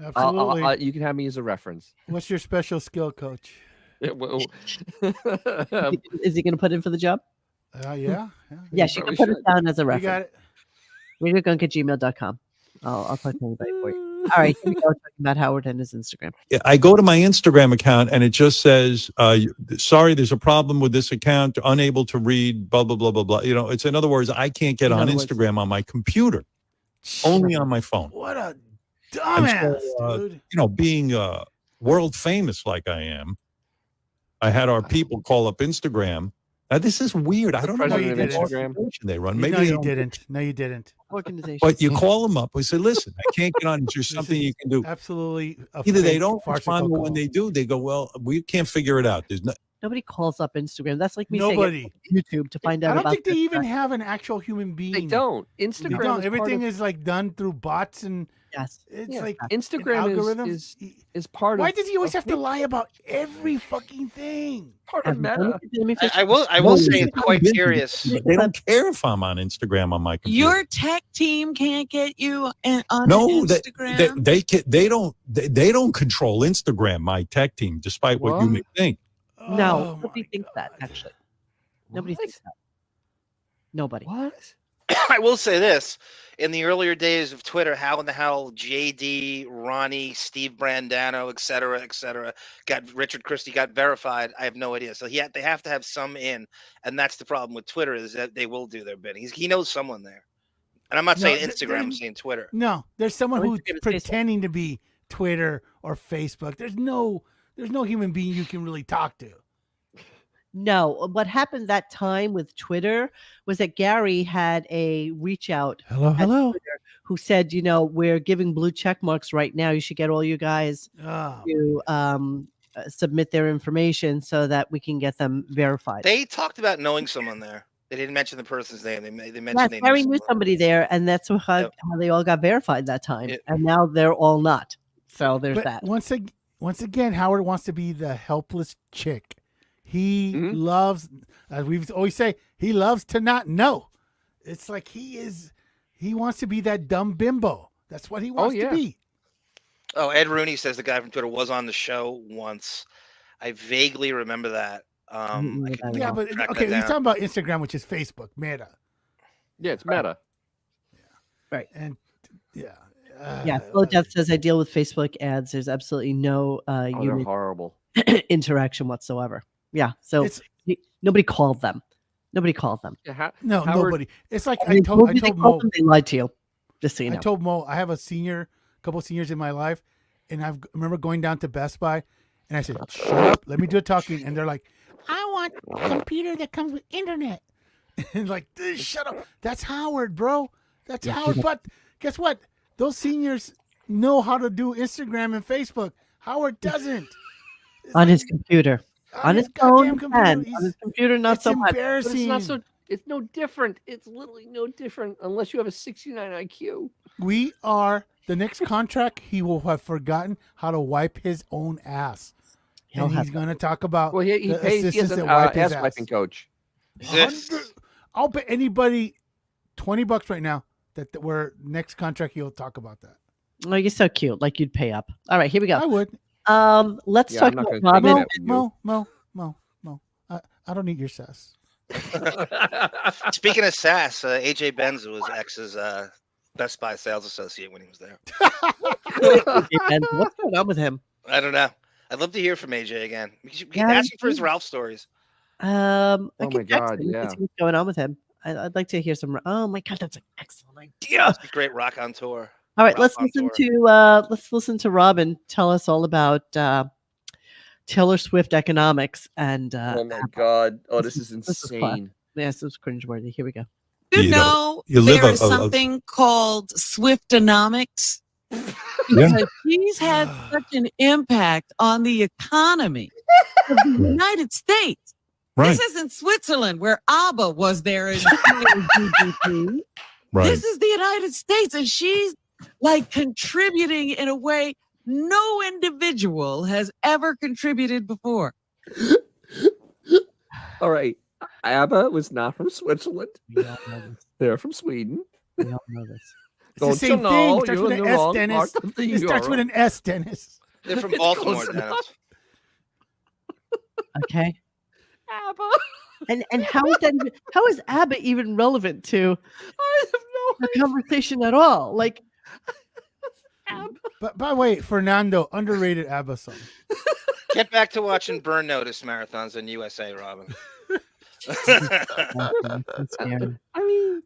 Absolutely. You can have me as a reference. What's your special skill, coach? Is he gonna put in for the job? Yeah. Yes, you can put it down as a You reference. got it. Gunk@gmail.com. I'll talk to anybody for you. All right, here we go talking about Howard and his Instagram. I go to my Instagram account and it just says, sorry, there's a problem with this account, unable to read, blah, blah, blah, blah, blah. It's in other words, I can't get on Instagram on my computer, only on my phone. What a dumbass, dude. Being world famous like I am, I had our people call up Instagram. Now, this is weird. I don't know what organization they run. Maybe No, they you don't- didn't. No, you didn't. Organization. But you call them up and say, listen, I can't get on. Is there something you can do? Absolutely. Either they don't respond, or when they do, they go, well, we can't figure it out. There's no. Nobody calls up Instagram. That's like me Nobody. saying YouTube to find out I don't about think they this even stuff. have an actual human being. They don't. They Instagram. don't. Is Everything part of, is like done through bots and yes. It's yeah, like Instagram algorithms. is part of. Why does he always have to lie about every fucking thing? Part of Meta. I will say it's quite serious. They don't care if I'm on Instagram on my computer. Your tech team can't get you on No, Instagram. they don't control Instagram. My tech team, despite what you may think. No, nobody thinks that, actually. Nobody thinks that. Nobody. What? I will say this. In the earlier days of Twitter, how in the hell JD, Ronnie, Steve Brandano, et cetera, Richard Christie got verified? I have no idea. So they have to have some in, and that's the problem with Twitter is that they will do their bidding. He knows someone there, and I'm not saying Instagram. I'm saying Twitter. No, there's someone who's Instagram is pretending to be Twitter or Facebook. There's no human being you can really talk to. No, what happened that time with Twitter was that Gary had a reach out Hello, at Twitter who said, we're giving blue check marks right now. You should get all you guys to submit their information so that we can get them verified. They talked about knowing someone there. They didn't mention the person's name. They mentioned they Gary knew knew somebody there, and that's how they all got verified that time. Yep. And now they're all not. So there's But that. Once again, Howard wants to be the helpless chick. He loves, as we always say, he loves to not know. It's like he wants to be that dumb bimbo. That's what he wants to be. Oh, Ed Rooney says the guy from Twitter was on the show once. I vaguely remember that. Yeah, but okay, he's talking about Instagram, which is Facebook, Meta. Yeah, it's Meta. Right. And Slow Death says I deal with Facebook ads. There's absolutely no they're human horrible interaction whatsoever. Yeah, so nobody called them. Nobody called them. Yeah, nobody. It's like I told Mo them, they lied to you. Just so you know. I told Mo I have a couple seniors in my life, and I remember going down to Best Buy, and I said, "Shut up, let me do the talking." And they're like, "I want a computer that comes with internet." And like, shut up. That's Howard, bro. That's Howard. But guess what? Those seniors know how to do Instagram and Facebook. Howard doesn't. On his computer. On his phone, computer. on his computer, not so much. Embarrassing. It's no different. It's literally no different unless you have a 69 IQ. We are the next contract. He will have forgotten how to wipe his own ass, and he's going to talk about. Well, he pays. He has an ass wiping coach. I'll bet anybody $20 right now that we're next contract. He'll talk about that. Oh, you're so cute. Like you'd pay up. All right, here we go. I would. Let's talk about Robin. Mo. I don't need your sass. Speaking of sass, AJ Benz was X's Best Buy sales associate when he was there. What's going on with him? I don't know. I'd love to hear from AJ again. We can ask him for his Ralph stories. Oh my God! Yeah. See what's going on with him? I'd like to hear some. Oh my God, that's an excellent idea. It's a great rock on tour. All right, let's listen to Robin tell us all about Taylor Swift economics and. Oh my God! Oh, this is insane. Yes, it was cringeworthy. Here we go. There is something called Swiftonomics. Because she's had such an impact on the economy of the United States. Right. This isn't Switzerland where ABBA was there in GDP. Right. This is the United States, and she's like contributing in a way no individual has ever contributed before. All right. ABBA was not from Switzerland. They're from Sweden. We all know this. It's the same thing. It starts with an S, Dennis. It starts with an S, Dennis. They're from Baltimore, Dennis. Okay. ABBA. And how is ABBA even relevant to the conversation at all? Like, But by the way, Fernando, underrated ABBA song. Get back to watching Burn Notice marathons on USA, Robin. I mean,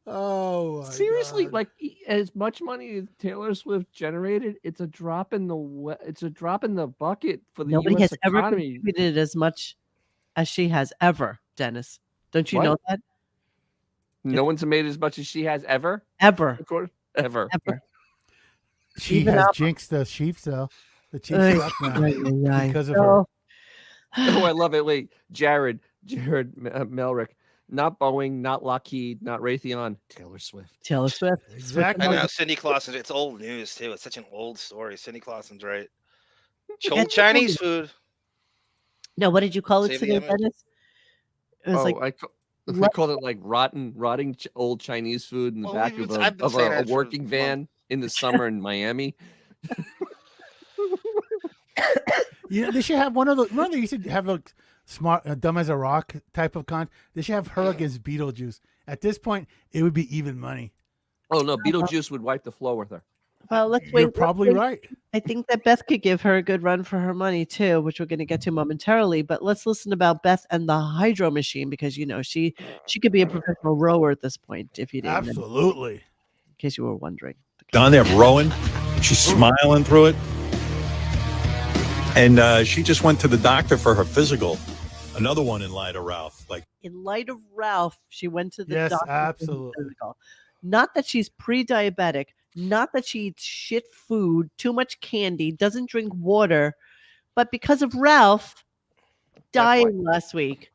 seriously, God. Like as much money as Taylor Swift generated, it's a drop in the bucket for the nobody US has ever economy. contributed as much as she has ever, Dennis. Don't you know that? No one's made as much as she has ever. Ever. Ever. She Even has ABBA. jinxed the Chiefs, though. The Chiefs suck now because of her. Oh, I love it. Wait, Jared Melrick. Not Boeing, not Lockheed, not Raytheon. Taylor Swift. Exactly. I know. Cindy Clausen. It's old news, too. It's such an old story. Cindy Clausen's right. Old Chinese food. No, what did you call it Save the today, image. Dennis? It was I called it like rotting old Chinese food in the back of a working van in the summer in Miami. Yeah, they should have one of those. Remember, they used to have like smart, dumb as a rock type of con. They should have her against Beetlejuice, At this point, it would be even money. Oh no, Beetlejuice would wipe the floor with her. Well, let's wait. You're probably right. I think that Beth could give her a good run for her money too, which we're going to get to momentarily. But let's listen about Beth and the hydro machine because she could be a professional rower at this point if you didn't. Absolutely. In case you were wondering. Down there rowing, she's smiling through it, and she just went to the doctor for her physical. Another one in light of Ralph. Like in light of Ralph, she went to the yes, doctor. Absolutely. For her physical. Not that she's pre-diabetic. Not that she eats shit food, too much candy, doesn't drink water, but because of Ralph dying last week.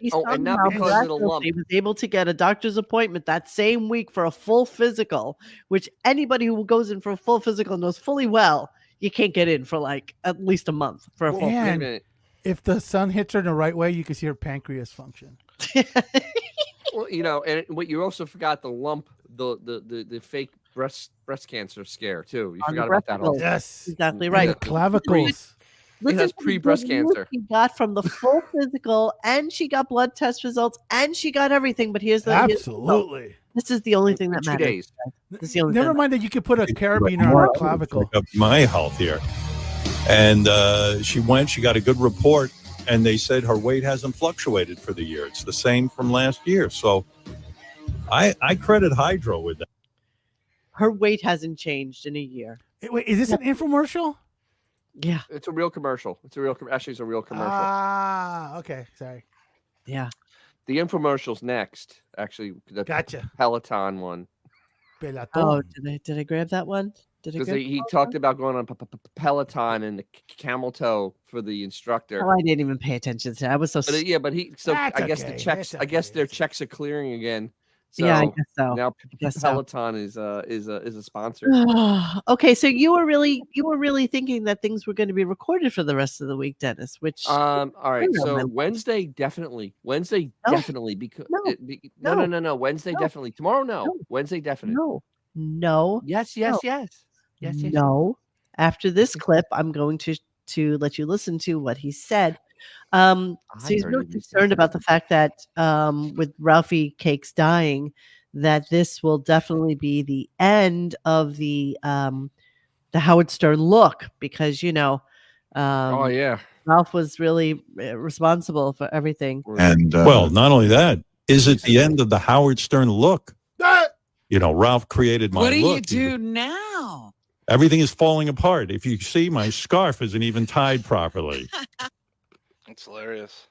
He and not because of the lump. He was able to get a doctor's appointment that same week for a full physical, which anybody who goes in for a full physical knows fully well you can't get in for like at least a month for a full physical. If the sun hits her in the right way, you can see her pancreas function. Well, and what you also forgot the lump, the fake breast cancer scare too. You forgot about that. Yes, exactly right. And the clavicles. It has pre-breast cancer. She got from the full physical, and she got blood test results, and she got everything. But here's the absolutely. This is the only thing that matters. 2 days. This is the only Never mind that you could put a carabiner on her clavicle. My health here, and she got a good report. And they said her weight hasn't fluctuated for the year. It's the same from last year. So I credit Hydro with that. Her weight hasn't changed in a year. Wait, is this an infomercial? Yeah. It's a real commercial. Actually, it's a real commercial. Ah, okay. Sorry. Yeah. The infomercial's next. Actually, the Peloton one. Oh, did I grab that one? Because he talked about going on Peloton and the camel toe for the instructor. Oh, I didn't even pay attention to that. I was so. I guess the checks. I guess their checks are clearing again. So yeah, I guess so. Now Peloton is a sponsor. Okay, so you were really thinking that things were going to be recorded for the rest of the week, Dennis. Which all right. So Wednesday definitely. Definitely because no. Wednesday definitely. Tomorrow no. Wednesday definitely. No. Yes. No. After this clip, I'm going to let you listen to what he said. So he's really concerned about the fact that with Ralphie Cakes dying, that this will definitely be the end of the Howard Stern look because Ralph was really responsible for everything. And not only that, is it the end of the Howard Stern look? Ralph created my look. What do you do now? Everything is falling apart. If you see, my scarf isn't even tied properly. That's hilarious.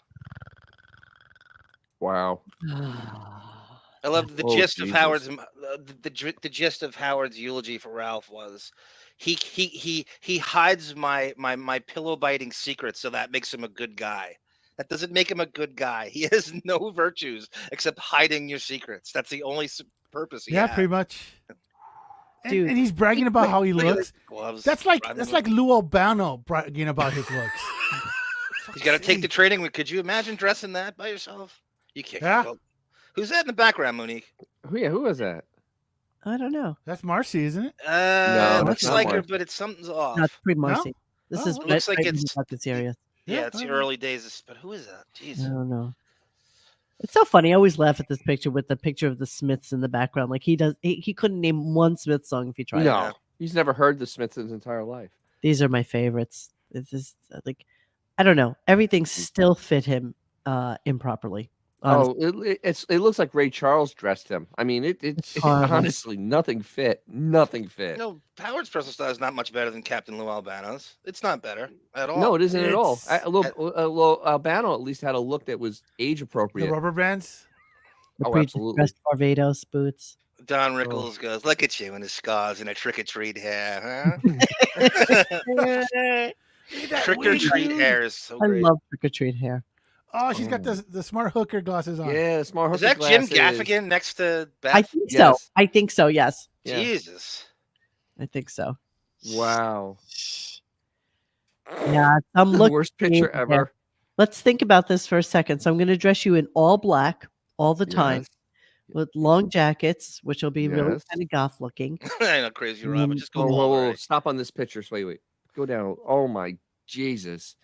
Wow. I love the gist of Howard's the gist of Howard's eulogy for Ralph was he hides my pillow biting secrets, so that makes him a good guy. That doesn't make him a good guy. He has no virtues except hiding your secrets. That's the only purpose he has. Pretty much. And he's bragging about how he looks. That's like Lou Albano bragging about his looks. He's got to take the training. Could you imagine dressing that by yourself? You can't. Yeah. Who's that in the background, Monique? Who is that? I don't know. That's Marcy, isn't it? No, looks like her, but something's off. That's pretty Marcy. No? This is looks like it's serious. Yeah, it's the early days. But who is that? Jeez. I don't know. It's so funny. I always laugh at this picture with the picture of the Smiths in the background. Like he couldn't name one Smith song if he tried. No, he's never heard the Smiths in his entire life. These are my favorites. It's just like, I don't know. Everything still fit him improperly. Honestly. It looks like Ray Charles dressed him. I mean, it honestly nothing fit. Nothing fit. No, Howard's personal style is not much better than Captain Lou Albano's. It's not better at all. No, it isn't at all. Albano at least had a look that was age appropriate. The rubber bands. Absolutely. Barbados boots. Don Rickles goes, "Look at you in the scars and a trick-or-treat hair, huh?" Trick-or-treat hair is so great. I love trick-or-treat hair. Oh, she's got the smart hooker glasses on. Yeah, smart hooker Is that glasses. Jim Gaffigan next to Beth? I think so. I think so, yes. Yeah. Jesus. I think so. Wow. Yeah, I'm looking. Worst picture ever. Let's think about this for a second. So I'm going to dress you in all black all the time with long jackets, which will be really kind of goth looking. I know, crazy Robert. Just go whoa. Stop on this picture. Wait. Go down. Oh my Jesus.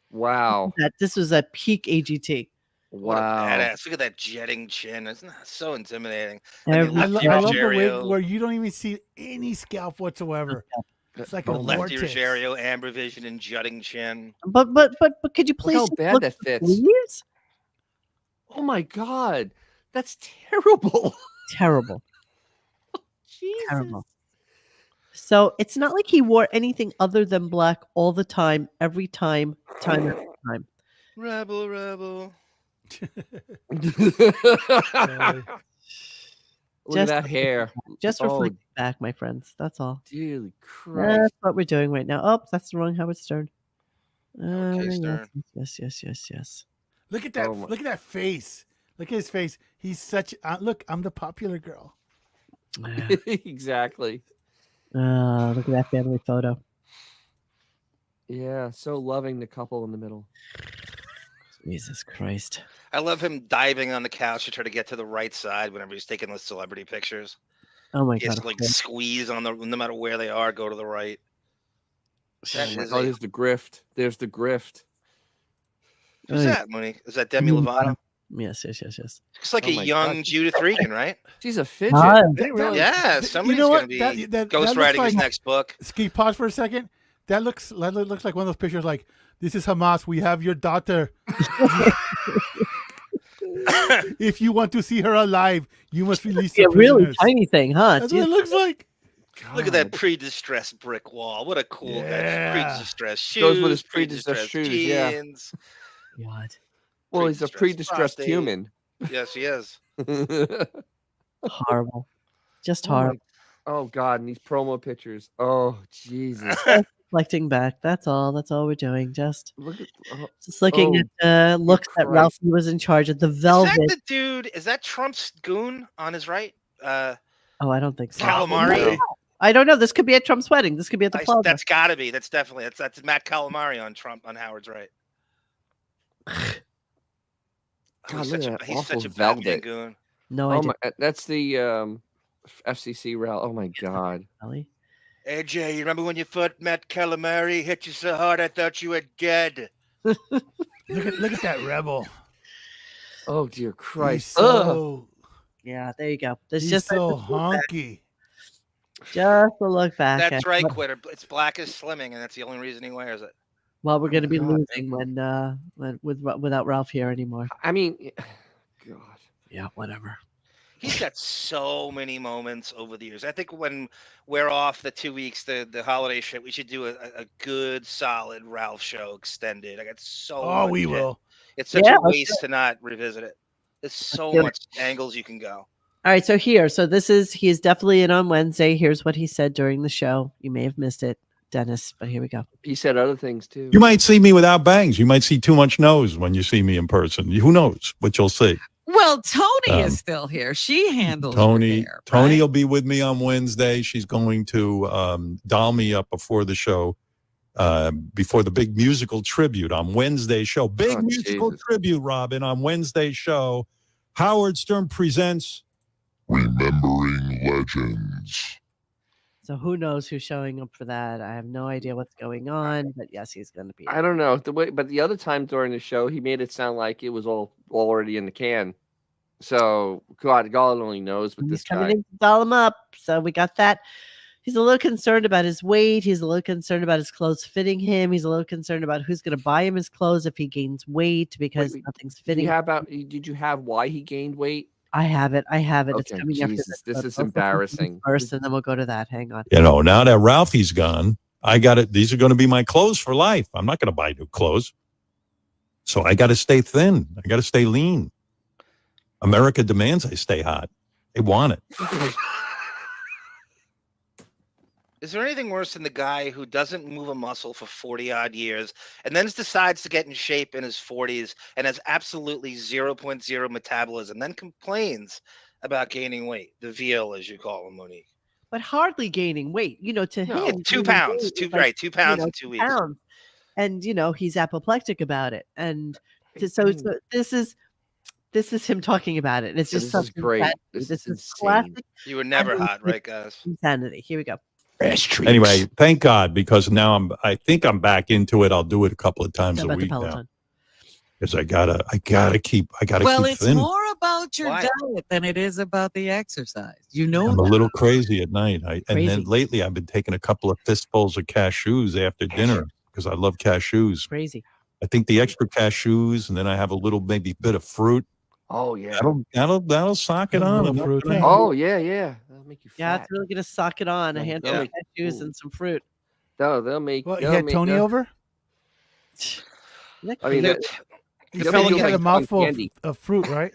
Wow. This was a peak AGT. What a Wow. badass. Look at that jetting chin. Isn't that so intimidating? Every I love the wig Ruggiero. where you don't even see any scalp whatsoever. It's like a Oh my- Lefty vortex. Ruggiero, amber vision, and jutting chin. But could you Look please how just bad look that at the fits. sleeves? Oh my God. That's terrible. Terrible. Jesus. Terrible. So it's not like he wore anything other than black all the time, every time after time. Rebel, rebel. Look at that hair. Just Oh, reflect back, my friends. That's all. dearly Christ. That's what we're doing right now. Oh, that's the wrong Howard Stern. Okay, Stern. Yes. Look at that! Oh my- Look at that face! Look at his face. He's such. Look, I'm the popular girl. Exactly. Look at that family photo. Yeah, so loving the couple in the middle. Jesus Christ. I love him diving on the couch to try to get to the right side whenever he's taking the celebrity pictures. Oh my He has God. to like squeeze on the no matter where they are, go to the right. That is Oh, a, there's the grift. There's the grift. who's that, Monique? Is that Demi Lovato? Yes. Looks like Oh a my young God. Judith Regan, right? She's a fidget. Ah, I didn't realize- Yeah, somebody's know gonna what? be That ghostwriting looks his like- next book. Can you pause for a second? That looks like one of those pictures. Like, this is Hamas. We have your daughter. If you want to see her alive, you must release the a really prisoners. tiny thing, huh? That's what it looks like. Look at that pre-distressed brick wall. What a cool guy. Yeah. Pre-distressed shoes. Goes with his pre-distressed shoes, yeah. jeans. God. Well, he's a pre-distressed prostate. human. Yes, he is. Horrible. Just Oh my- horrible. Oh God, and these promo pictures. Oh Jesus. Reflecting back. That's all. That's all we're doing. Just Look at looking at looks that Christ. Ralphie was in charge of. The velvet. Is that the dude? Is that Trump's goon on his right? Oh, I don't think so. Calamari. I don't know. This could be at Trump's wedding. This could be at the plaza. That's got to be. That's definitely. That's Matt Calamari on Howard's right. God, he's look such at a, that he's awful such a Batman velvet. goon. No Oh idea. my, that's the FCC route. Oh my God. Ellie. Hey Jay, you remember when you first met Calamari? Hit you so hard I thought you were dead. Look at that rebel. Oh dear He's Christ. so, Yeah, there you go. There's he's just so honky. just a look back. That's at right, what- Quitter. It's black as slimming, and that's the only reason he wears it. Well, we're going to be God. losing when without Ralph here anymore. I mean, God. Yeah, whatever. He's got so many moments over the years. I think when we're off the 2 weeks, the holiday shit, we should do a good, solid Ralph show extended. I got so Oh, much we shit. will. It's such Yeah, a let's waste to not revisit it. There's so do it. much angles you can go. All right, so he is definitely in on Wednesday. Here's what he said during the show. You may have missed it, Dennis, but here we go. He said other things too. You might see me without bangs. You might see too much nose when you see me in person. Who knows what you'll see? Well, Tony is still here. She handles Tony. your hair, Tony right? will be with me on Wednesday. She's going to doll me up before the show, before the big musical tribute on Wednesday show. Big Oh, musical Jesus. tribute, Robin, on Wednesday show. Howard Stern presents Remembering Legends. So who knows who's showing up for that? I have no idea what's going on, but yes, he's going to be. I don't know the way, but the other time during the show, he made it sound like it was all already in the can. So God only knows with He's this coming guy. in to doll him up. So we got that. He's a little concerned about his weight. He's a little concerned about his clothes fitting him. He's a little concerned about who's going to buy him his clothes if he gains weight because Wait, nothing's Did fitting. you have why he gained weight? I have it. It's Okay, coming after Jesus, this. this is Let's look at embarrassing. first, and then we'll go to that. Hang on. You know, now that Ralphie's gone, I got it. These are going to be my clothes for life. I'm not going to buy new clothes. So I got to stay thin. I got to stay lean. America demands I stay hot. They want it. Is there anything worse than the guy who doesn't move a muscle for 40 odd years and then decides to get in shape in his 40s and has absolutely 0.0 metabolism, then complains about gaining weight? The veal, as you call him, Monique. But hardly gaining weight. You know, to No, him, 2 gaining pounds. weight is 2 pounds in 2 weeks. pounds. And he's apoplectic about it. And so this is him talking about it. And it's Yeah, just this is something great. that- This This is is insane. classic You were never I mean, hot, right, guys? insanity. Here we go. Anyway, thank God, because now I think I'm back into it. I'll do it a couple of times How a about the week now. Peloton? because I gotta keep Well, it's thin. more about your Why? diet than it is about the exercise. You know I'm a that. little crazy at night. And Crazy. then lately I've been taking a couple of fistfuls of cashews after dinner because I love cashews. Crazy. I think the extra cashews, and then I have a little maybe bit of fruit. Oh yeah. That'll sock it A on. little fruit, yeah. Oh yeah. That'll make you Yeah, fat. it's really gonna sock it on. A Yeah, handful they'll of cashews and some fruit. They'll make. Well, you they'll had make- Tony they'll- over. I mean, The, He The said you Pelicans had a like mouthful candy. of fruit, right?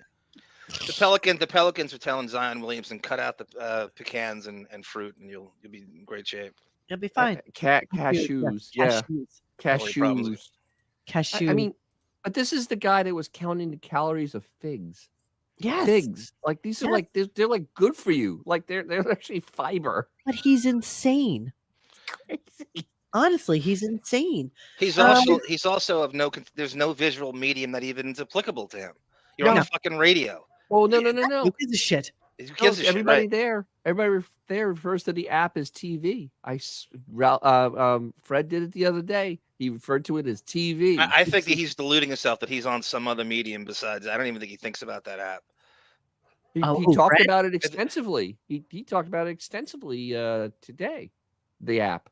the Pelicans are telling Zion Williamson, cut out the pecans and fruit, and you'll be in great shape. You'll be fine. Cashews. Yeah. Cashews. Cashews. I mean, but this is the guy that was counting the calories of figs. Yes. Figs. Like these are Yes. like they're like good for you. Like they're actually fiber. But he's insane. Crazy. Honestly, he's insane. He's also of there's no visual medium that even is applicable to him. You're on No. the fucking radio. Oh no. Who gives a shit? Who No, gives a shit, everybody right? there. Everybody there refers to the app as TV. Fred did it the other day. He referred to it as TV. I think that he's deluding himself that he's on some other medium besides. I don't even think he thinks about that app. He Oh, talked Fred? about it extensively. He talked about it extensively today. The app.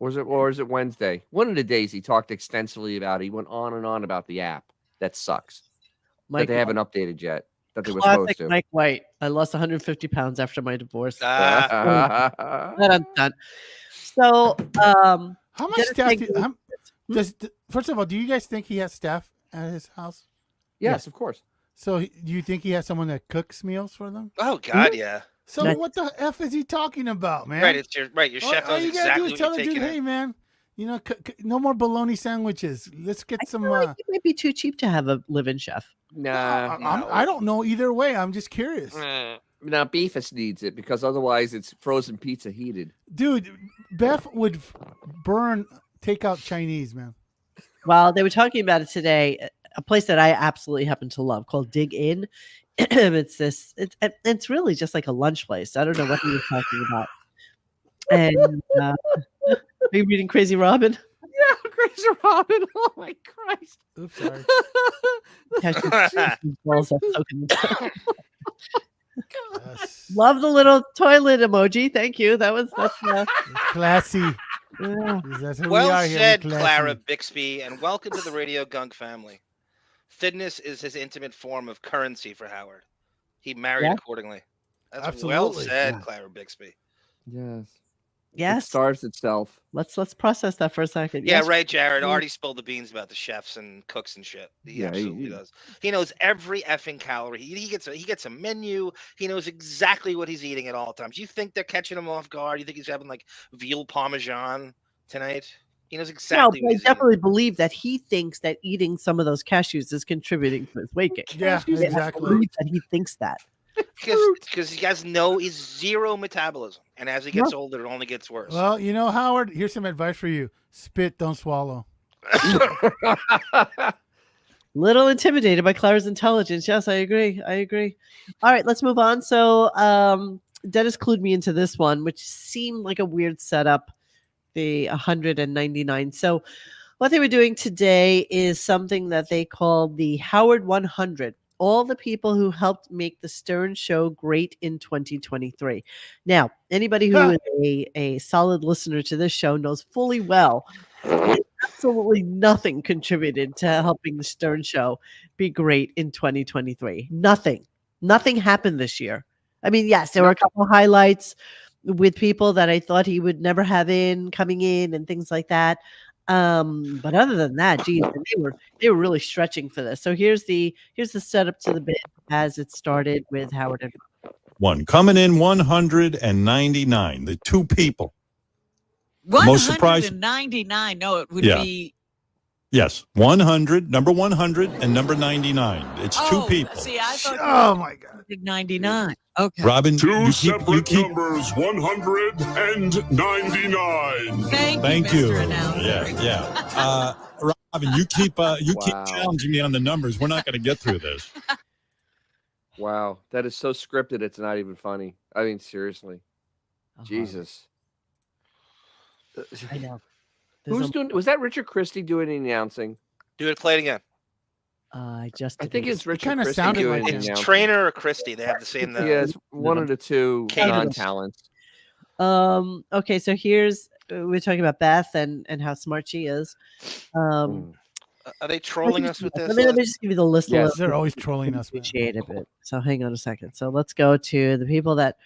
Or is it Wednesday? One of the days he talked extensively about it. He went on and on about the app. That sucks. Mike that they haven't updated yet. That they were Classic supposed to. Mike White. I lost 150 pounds after my divorce. Ah. Done. So, How much Dennis staff? Tigg- First of all, do you guys think he has staff at his house? Yes, of course. So, do you think he has someone that cooks meals for them? Oh God, yeah. So, Nice. what the f is he talking about, man? Right, it's your chef All knows you gotta exactly do is what tell you're the dude, taking. hey, man, no more bologna sandwiches. Let's get I some. feel like it might be too cheap to have a live-in chef. Nah. I don't know either way. I'm just curious, Now Beefus needs it because otherwise it's frozen pizza heated. dude. Beth would burn takeout Chinese, man. Well, they were talking about it today. A place that I absolutely happen to love called Dig In. It's really just like a lunch place. I don't know what he was talking about. And are you reading Crazy Robin? Yeah, Crazy Robin. Oh my Christ. Oops, sorry. Balls up soaking. Yes. Love the little toilet emoji. Thank you. That's It's classy. yeah. That's who we Well are here. said, We're classy. Clara Bixby, and welcome to the Radio Gunk family. Thinness is his intimate form of currency for Howard. He married Yeah. accordingly. That's well Absolutely. said, Yeah. Clara Bixby. Yes. It Yes. starves itself. Let's process that for a second. Yeah, Yes. right, Jared. Already spilled the beans about the chefs and cooks and shit. He Yeah, absolutely does. He knows every effing calorie. He gets a menu. He knows exactly what he's eating at all times. You think they're catching him off guard? You think he's having like veal parmesan tonight? He knows No, exactly but what I he's eating. definitely believe that he thinks that eating some of those cashews is contributing to his weight gain. Yeah, I exactly. believe that he thinks that. Because he has he's zero metabolism, and as he gets older, it only gets worse. Well, Howard, here's some advice for you: spit, don't swallow. Little intimidated by Clara's intelligence. Yes, I agree. All right, let's move on. So Dennis clued me into this one, which seemed like a weird setup, the 199. So what they were doing today is something that they called the Howard 100. All the people who helped make the Stern Show great in 2023. Now, anybody who is a solid listener to this show knows fully well absolutely nothing contributed to helping the Stern Show be great in 2023. Nothing happened this year. I mean, yes, there were a couple of highlights with people that I thought he would never have coming in and things like that. But other than that, geez, they were really stretching for this. So here's the setup to the bid as it started with Howard and One coming in 199. The two people. Most surprised. 199. No, it would Yeah. be. Yes, 100, number 100 and number 99. It's two people. See, I thought Oh my God. 99. Okay. Robin, Two you separate keep numbers, 199. Thank you. Mr. Announcer. Yeah. Robin, you keep challenging me on the numbers. We're not going to get through this. Wow, that is so scripted. It's not even funny. I mean, seriously, Jesus. I know. Who's doing? Was that Richard Christie doing the announcing? Do it. Play it again. I just I think it's Richard kinda Christie sounded doing like the him. It's announcing. Trainer or Christie. They have the same. Yeah, it's one of the two Cadence. non-talents. Okay, so here's we're talking about Beth and how smart she is. Are they trolling us with this? Let me just give you the list. Yes. They're always trolling us, man. Appreciate it. But, so hang on a second. So let's go to the people that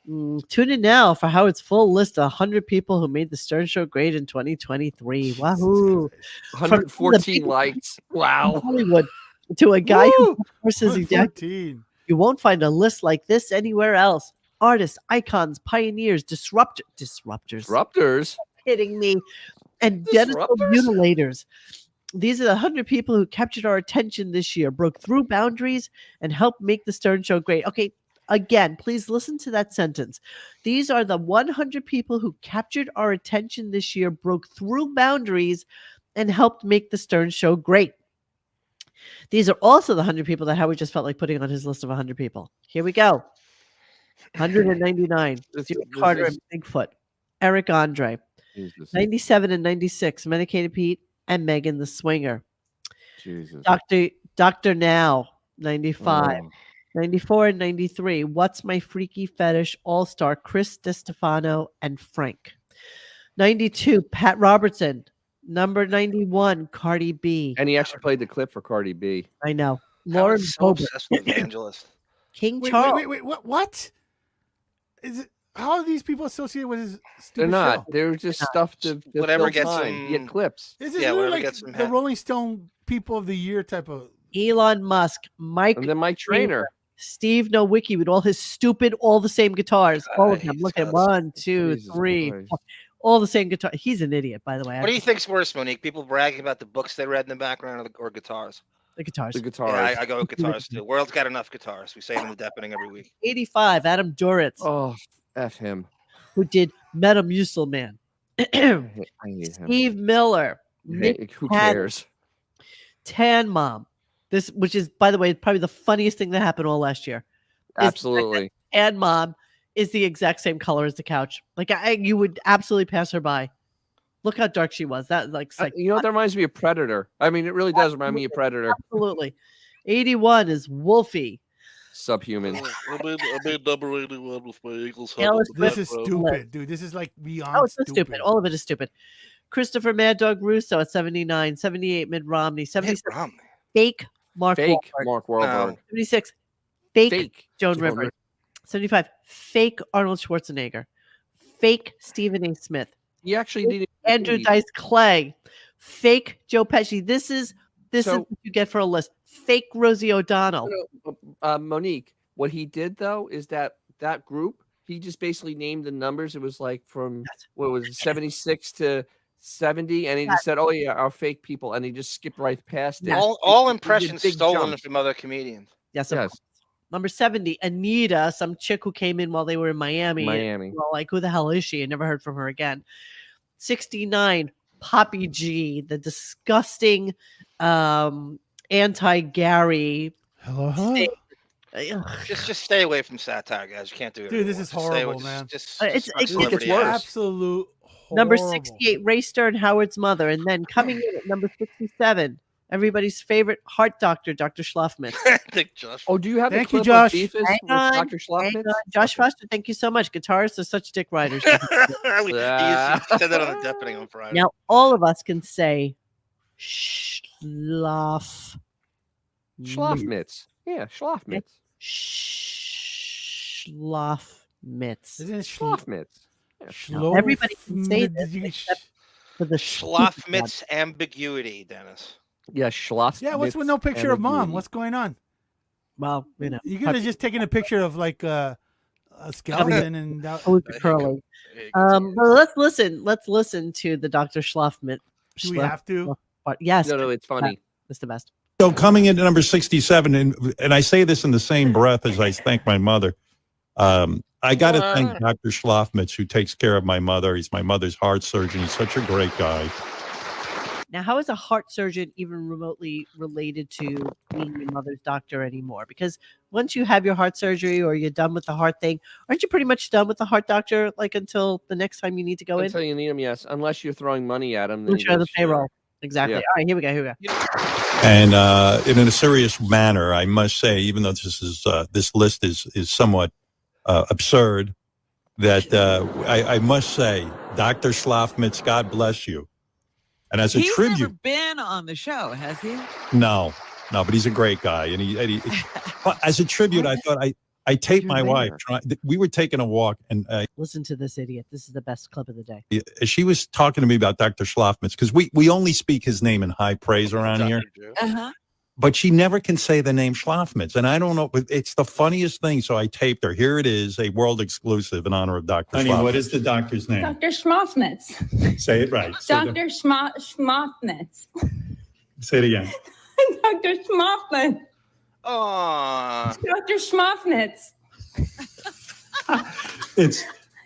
tune in now for Howard's full list of 100 people who made the Stern Show great in 2023. Wahoo! 114 likes. Wow. Hollywood to a guy who Woo! forces exactly. 114. You won't find a list like this anywhere else. Artists, icons, pioneers, disruptors. Kidding me? And genital mutilators. These are the 100 people who captured our attention this year, broke through boundaries, and helped make the Stern Show great. Okay, again, please listen to that sentence. These are the 100 people who captured our attention this year, broke through boundaries, and helped make the Stern Show great. These are also the 100 people that Howard just felt like putting on his list of 100 people. Here we go. 199. Jimmy Carter and Bigfoot. Eric Andre. 97 and 96. Medicated Pete and Megan the Swinger. Jesus. Dr. Now. 95. 94 and 93. What's My Freaky Fetish? All-Star Chris DeStefano and Frank. 92. Pat Robertson. Number 91. Cardi B. And he actually played the clip for Cardi B. I know. Lauren Lauren so Boebert. obsessed with Evangelist. King Wait, Charles. wait, what? Is it? How are these people associated with his They're stupid not. show? They're just stuff to Whatever fill gets time. them- Get clips. This is Yeah, literally whatever like gets them the happy. Rolling Stone People of the Year type of. Elon Musk. Mike. And then Mike Trainer. Steve Nowicki with all his stupid, all the same guitars. All of them. he's Look at got 1, 2, Jesus 3, Christ. 4. All the same guitar. He's an idiot, by the way. What do you think's worse, Monique? People bragging about the books they read in the background or guitars? The guitars. The guitars. Yeah, I go with guitars too. World's got enough guitars. We say it in the deafening every week. 85. Adam Duritz, Oh, F him. who did Metamucil Man. I hate him. Steve Miller. Nick Who Cannon, cares? Tan Mom. This, which is, by the way, probably the funniest thing that happened all last year. Absolutely. And Mom is the exact same color as the couch. Like you would absolutely pass her by. Look how dark she was. That like You know, that reminds me of Predator. I mean, it really does remind me of Predator. absolutely. 81 is Wolfie. Subhuman. I made number 81 with my Eagles. Ellis This is stupid, dude. This is like beyond Oh, it's so stupid. All of it is stupid. Christopher Mad Dog Russo at 79, 78 Mitt Romney, 76 fake Mark Fake Wahlberg, Mark Wahlberg. 76 fake, Fake Joan Joan Rivers, Rivers. 75 fake Arnold Schwarzenegger, fake Stephen A. Smith, He actually didn't. Andrew Dice Clay, fake Joe Pesci. This is So- what you get for a list. Fake Rosie O'Donnell. Monique, what he did though is that group, he just basically named the numbers. It was like from what was it, 76 to 70, and he just said, "Oh yeah, our fake people," and he just skipped right past it. All He did impressions big stolen jumps. from other comedians. Yes, of course. Number 70, Anita, some chick who came in while they were in Miami. Miami. Well, like, who the hell is she? I never heard from her again. 69, Poppy G, the disgusting anti-Gary. Hello. Just stay away from satire, guys. You can't do it. Dude, this is Just stay away- horrible, man. it gets worse. Absolute Number horrible. 68, Ray Stern, Howard's mother. And then coming in at number 67, everybody's favorite heart doctor, Dr. Schlafmitz. Oh, do you have Thank the you, clip Josh. of Beefus Hang with on, Dr. hang Schlafmitz? on. Josh Foster, thank you so much. Guitarists are such dick riders. We said that on the deafening on Friday. Now, all of us can say Schlaf. Schlafmitz. Yeah, Schlafmitz. Schlafmitz. Isn't it Schlafmitz. Now, everybody can say this except for the Schlafmitz ambiguity, Dennis. Yeah, Schlafmitz. Yeah, what's with no picture of mom? What's going on? Well, you know. You could have just taken a picture of like a skeleton and that. Curly. Well, let's listen to the Dr. Schlafmitz. Do we have to? Yes. No, it's funny. It's the best. So coming into number 67, and I say this in the same breath as I thank my mother. I got to thank Dr. Schlafmitz, who takes care of my mother. He's my mother's heart surgeon. He's such a great guy. Now, how is a heart surgeon even remotely related to being your mother's doctor anymore? Because once you have your heart surgery or you're done with the heart thing, aren't you pretty much done with the heart doctor, like until the next time you need to go in? Until you need him, yes. Unless you're throwing money at him. Then Which are the payroll. Exactly. Yeah. All right, here we go. And in a serious manner, I must say, even though this list is somewhat absurd, that I must say, Dr. Schlafmitz, God bless you. And as a He's tribute, never been on the show, has he? no, but he's a great guy, and he as a tribute, I thought I taped my wife. We were taking a walk, and Listen to this idiot. This is the best clip of the day. she was talking to me about Dr. Schlafmitz, because we only speak his name in high praise around here. Uh-huh. But she never can say the name Schlafmitz. And I don't know, but it's the funniest thing. So I taped her. Here it is, a world exclusive in honor of Dr. Honey, Schlafmitz. what is the doctor's name? Dr. Schmoffnitz. Say it right. Dr. Schmoffnitz. Say it again. Dr. Schmoffnitz. Oh, Dr. Schmoffnitz. It's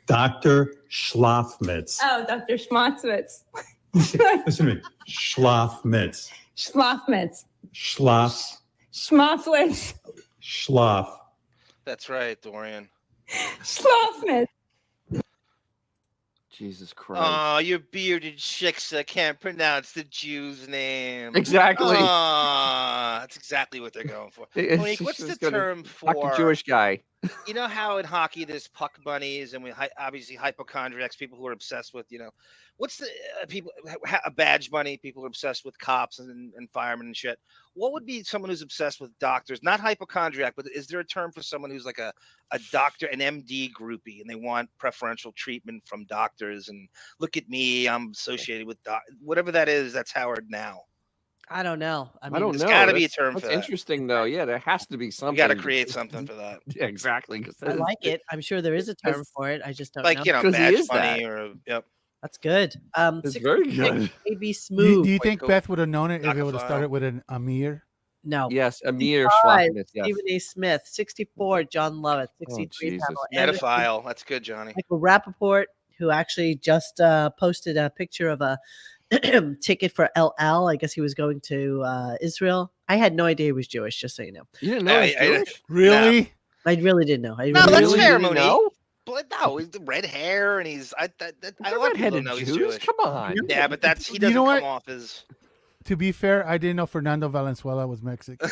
Dr. Schlafmitz. Oh, Dr. Schmoffnitz. Listen to me. Schlafmitz. Schmoffnitz. Schmoffnitz. Schlaf. that's right, Dorian. Schmoffnitz. Jesus Christ. Oh, you bearded chicks that can't pronounce the Jew's name. Exactly. Oh, that's exactly what they're going for. Monique, what's the term for Fucking Jewish guy? You know how in hockey there's puck bunnies and obviously hypochondriacs, people who are obsessed with, what's the people, a badge bunny, people who are obsessed with cops and firemen and shit. What would be someone who's obsessed with doctors? Not hypochondriac, but is there a term for someone who's like a doctor, an MD groupie, and they want preferential treatment from doctors? And look at me, I'm associated with whatever that is. That's Howard now. I don't know. I don't know. There's got to be a term for That's that. interesting, though. Yeah, there has to be something. You got to create something for that. Yeah, exactly. I like it. I'm sure there is a term for it. I just don't like, know. badge bunny or yep. That's good. It's very good. AB Smooth. Do you think Beth would have known it if it would have started with an Amir? No. Yes, Amir 65, Schlafmitz. Yes. Stephen A. Smith. 64, John Lovett. 63, Jesus. Pamela Anderson. Metaphile. That's good, Johnny. Michael Rappaport, who actually just posted a picture of a ticket for El Al. I guess he was going to Israel. I had no idea he was Jewish, just so you know. You didn't know he was Jewish? Really? No. I really didn't know. No, that's really fair, didn't Monique. know? But no, he's the red hair, and he's I like people to know he's Jews? Jewish. Come on. Yeah, but he You doesn't know come what? off as. To be fair, I didn't know Fernando Valenzuela was Mexican.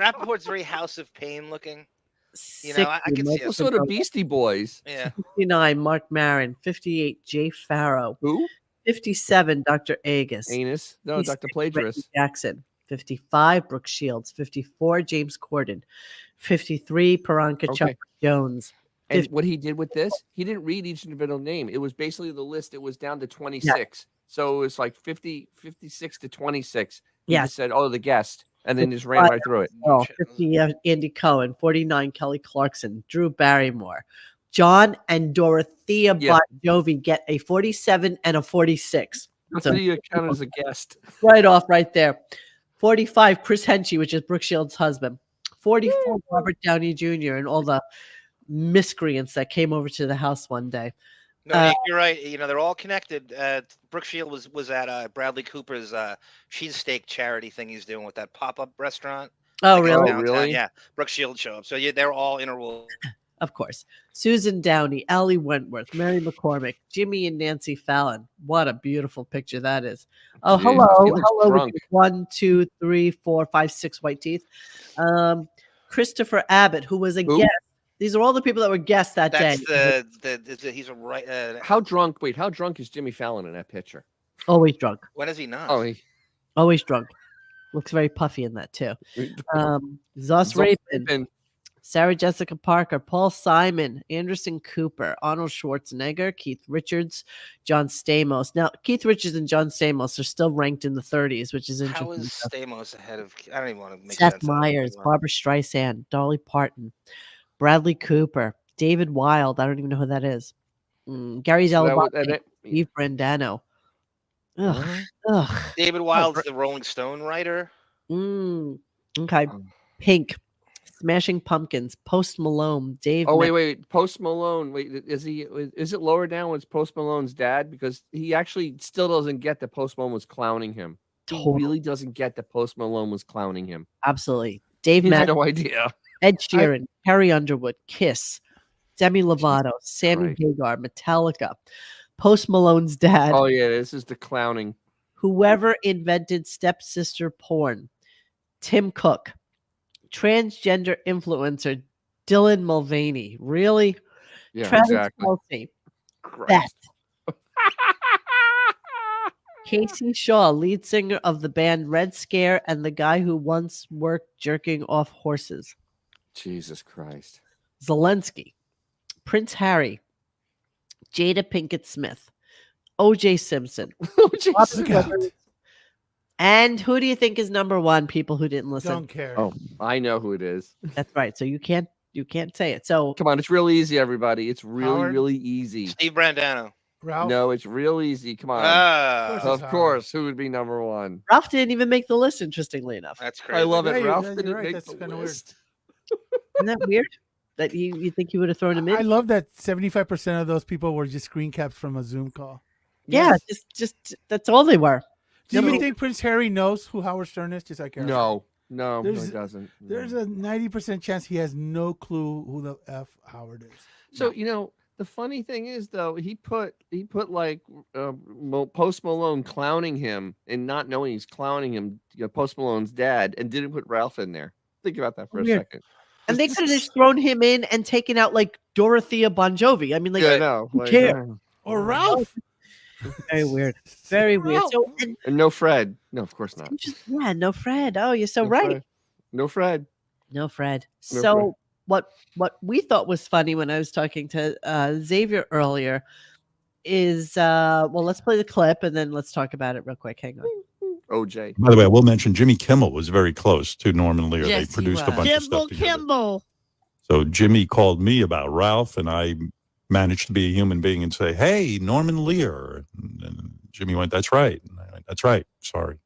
Rappaport's very House of Pain looking. I can see it. What sort of Beastie Boys? Yeah. 59, Mark Maron. 58, Jay Farrow. Who? 57, Dr. Agus. Anus? No, 56, Dr. Plagiarist. Reggie Jackson. 55, Brooke Shields. 54, James Corden. 53, Paranka Chopper Jones. And what he did with this, he didn't read each individual name. It was basically the list. It was down to 26. Yeah. So it was like 56 to 26. He just said, the guest. And then just ran right through it. 50, Andy Cohen. 49, Kelly Clarkson. Drew Barrymore. John and Dorothea Bon Jovi get a 47 and a 46. So you count as a guest. Right off right there. 45, Chris Henchy, which is Brooke Shields' husband. 44, Robert Downey Jr. and all the miscreants that came over to the house one day. No, you're right. They're all connected. Brooke Shields was at Bradley Cooper's cheesesteak charity thing he's doing with that pop-up restaurant. Oh, really? Oh, really? Yeah. Brooke Shields show up. So they're all interwoven. Of course. Susan Downey, Allie Wentworth, Mary McCormick, Jimmy and Nancy Fallon. What a beautiful picture that is. Oh, hello. 1, 2, 3, 4, 5, 6 white teeth. Christopher Abbott, who was a guest. These are all the people that were guests that day. He's a right. How drunk is Jimmy Fallon in that picture? Always drunk. When is he not? Always drunk. Looks very puffy in that too. Zos Rapin, Sarah Jessica Parker, Paul Simon, Anderson Cooper, Arnold Schwarzenegger, Keith Richards, John Stamos. Now, Keith Richards and John Stamos are still ranked in the 30s, which is interesting. How is Stamos ahead of? I don't even want to make Seth sense Meyers, Barbara Streisand, Dolly Parton, Bradley Cooper, David Wilde. I don't even know who that is. Gary Dell'Abate, Steve Brandano. Ugh. David Wilde's the Rolling Stone writer. Okay. Pink, Smashing Pumpkins, Post Malone, Dave. Wait. Post Malone. Wait, is it lower down when it's Post Malone's dad? Because he actually still doesn't get that Post Malone was clowning him. He really doesn't get that Post Malone was clowning him. Absolutely. Dave He had Madden, no idea. Ed Sheeran, Carrie Underwood, Kiss, Demi Lovato, Sammy Hagar, Metallica, Post Malone's dad, Oh yeah, this is the clowning. whoever invented stepsister porn, Tim Cook, transgender influencer Dylan Mulvaney, really? Yeah, Travis exactly. Kelce, Christ. Beth, Casey Shaw, lead singer of the band Red Scare and the guy who once worked jerking off horses, Jesus Christ. Zelensky, Prince Harry, Jada Pinkett Smith, O.J. Simpson, Robin Williams, and who do you think is number one? People who didn't listen. Don't care. Oh, I know who it is. That's right. So you can't say it. So Come on, it's real easy, everybody. It's really, Howard? really easy. Steve Brandano. Ralph. No, it's real easy. Come on. Ah, Of course, who would be number one? Ralph didn't even make the list. Interestingly enough, that's crazy. I love it. Yeah, Ralph you're didn't right. make That's the kinda list. isn't that weird? That you think you would have thrown him in? I love that 75% of those people were just screen caps from a Zoom call. Yeah, Yes. just that's all they were. Do you think Prince Harry knows who Howard Stern is? Just like No, he There's- doesn't. There's a 90% chance he has no clue who the F Howard is. So the funny thing is though, he put like Post Malone clowning him and not knowing he's clowning him, Post Malone's dad, and didn't put Ralph in there. Think about that for Weird. a second. And they could have just thrown him in and taken out like Dorothea Bon Jovi. I mean, like, Yeah, I know. who Like, cares? Or Ralph. Very weird. Very weird. So, and no Fred. No, of course not. yeah, no Fred. Oh, you're so No right. Fred. No Fred. No Fred. No So what we thought was funny when I was talking to Xavier earlier is well, let's play the clip and then let's talk about it real quick. Hang on. OJ. By the way, I will mention Jimmy Kimmel was very close to Norman Lear. Yes, They he produced a was. bunch of stuff together. Kimball. So Jimmy called me about Ralph, and I managed to be a human being and say, "Hey, Norman Lear." And Jimmy went, "That's right." And I went, "That's right. Sorry."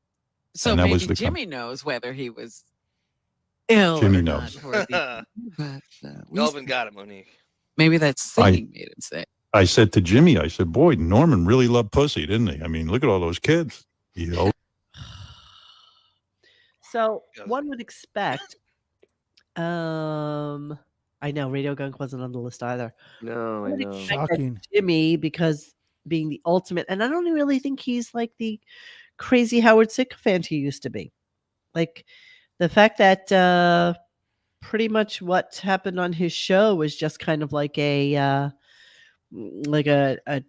So And that maybe was the Jimmy knows whether he was ill Jimmy or knows. not. Or but, Melvin got it, Monique. maybe that singing made him sick. I said to Jimmy, I said, "Boy, Norman really loved pussy, didn't he? I mean, look at all those kids." So one would expect I know Radio Gunk wasn't on the list either. No, I would know. expect that Shocking. Jimmy, because being the ultimate, and I don't really think he's like the crazy Howard sycophant he used to be. Like the fact that pretty much what happened on his show was just kind of like a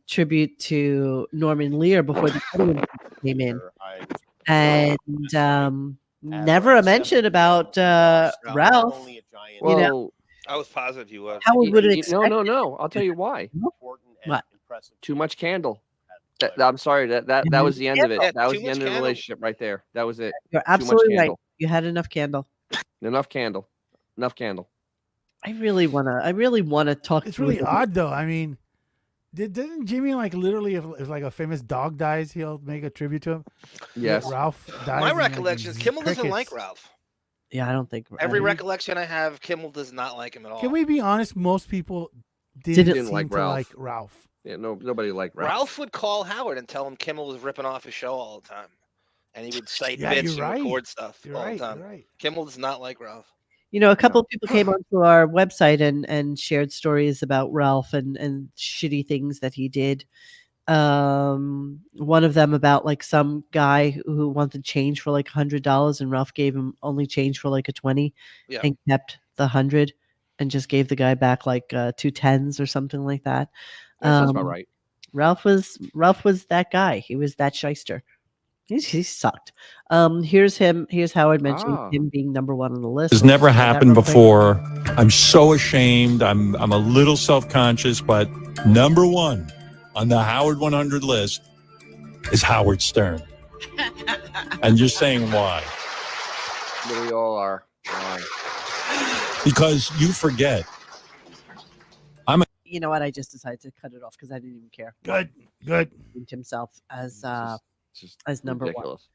tribute to Norman Lear before the audience came in, and never a mention about Ralph. You know, I was positive you would. Howard would have expected. No. I'll tell you why. What? Too much candle. I'm sorry. That was the end of it. Yeah, That was too the much end of the candle. relationship right there. That was it. You're Too much absolutely right. candle. You had enough candle. Enough candle. Enough candle. I really wanna talk. It's through really it. odd though. I mean, didn't Jimmy like literally if like a famous dog dies, he'll make a tribute to him? Yes. Ralph dies. My and, recollection is Kimmel doesn't like crickets. Ralph. Yeah, I don't think Every I- recollection I have, Kimmel does not like him at all. Can we be honest? Most people didn't Didn't seem like to Ralph. like Ralph. Yeah, nobody liked Ralph. Ralph would call Howard and tell him Kimmel was ripping off his show all the time. And he would cite Yeah, bits you're and right. record stuff You're all right. the time. You're right. Kimmel does not like Ralph. You know, a couple of people came onto our website and shared stories about Ralph and shitty things that he did. One of them about like some guy who wanted change for like $100 and Ralph gave him only change for like a 20 Yeah. and kept the 100 and just gave the guy back like 2 10s or something like that. That sounds about right. Ralph was that guy. He was that shyster. He sucked. Here's Howard mentioning him being number one on the list. It's never Let's do that happened real quick. before. I'm so ashamed. I'm a little self-conscious, but number one on the Howard 100 list is Howard Stern. And you're saying why? We all are. Why? Because you forget. You know what? I just decided to cut it off because I didn't even care. Good. Himself as Just number ridiculous.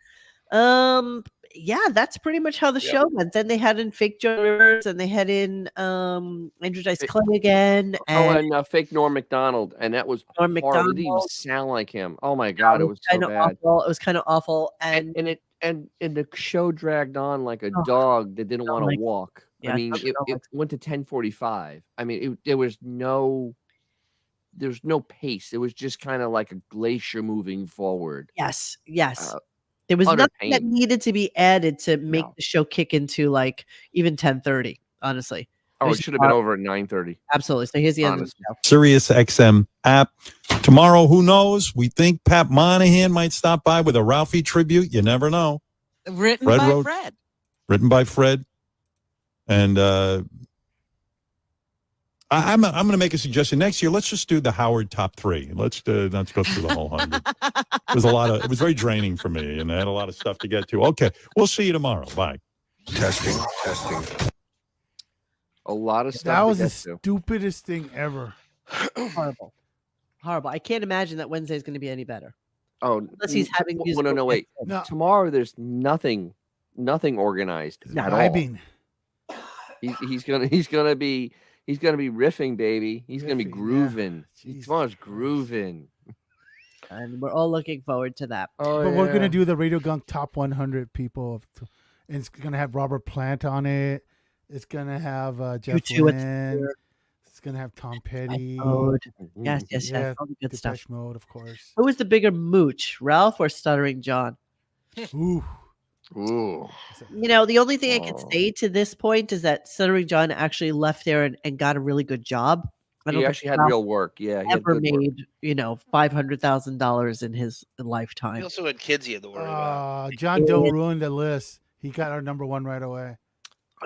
one. Yeah, that's pretty much how the show went. Then they had in fake Joe Rivers and they had in Andrew Dice Clay again. And fake Norm Macdonald, and that was Norm horrible. It didn't even Macdonald. sound like him. Oh my god, it was so kind of bad. awful. It was kind of awful. And And the show dragged on like a dog that didn't want to like- walk. yeah, I mean, I it went to 10:45. I mean, there was no there's no pace. It was just kind of like a glacier moving forward. Yes. There was nothing that needed to be added to make the show kick into like even 10:30. Honestly. Oh, it should have been over at 9:30. Absolutely. So here's the end of the show. Sirius XM app. Tomorrow, who knows? We think Pat Monahan might stop by with a Ralphie tribute. You never know. Written by Fred. Written by Fred. And I'm going to make a suggestion. Next year, let's just do the Howard top 3. Let's go through the whole 100. It was very draining for me, and I had a lot of stuff to get to. Okay, we'll see you tomorrow. Bye. Testing. A lot of stuff. That was the stupidest thing ever. Horrible. I can't imagine that Wednesday is going to be any better. Oh, unless he's having musical. No, wait. No. Tomorrow there's nothing organized at all. He's gonna be riffing, baby. He's gonna be grooving. Tomorrow's grooving. And we're all looking forward to that. But we're gonna do the Radio Gunk top 100 people, and it's gonna have Robert Plant on it. It's gonna have Jeff Lynne. It's gonna have Tom Petty. Yes. All the good stuff. Mode, of course. Who was the bigger mooch, Ralph or Stuttering John? Ooh. The only thing I can say to this point is that Stuttering John actually left there and got a really good job. He actually had real work. Yeah, he never made $500,000 in his lifetime. He also had kids he had to worry about. John Doe ruined the list. He got our number 1 right away.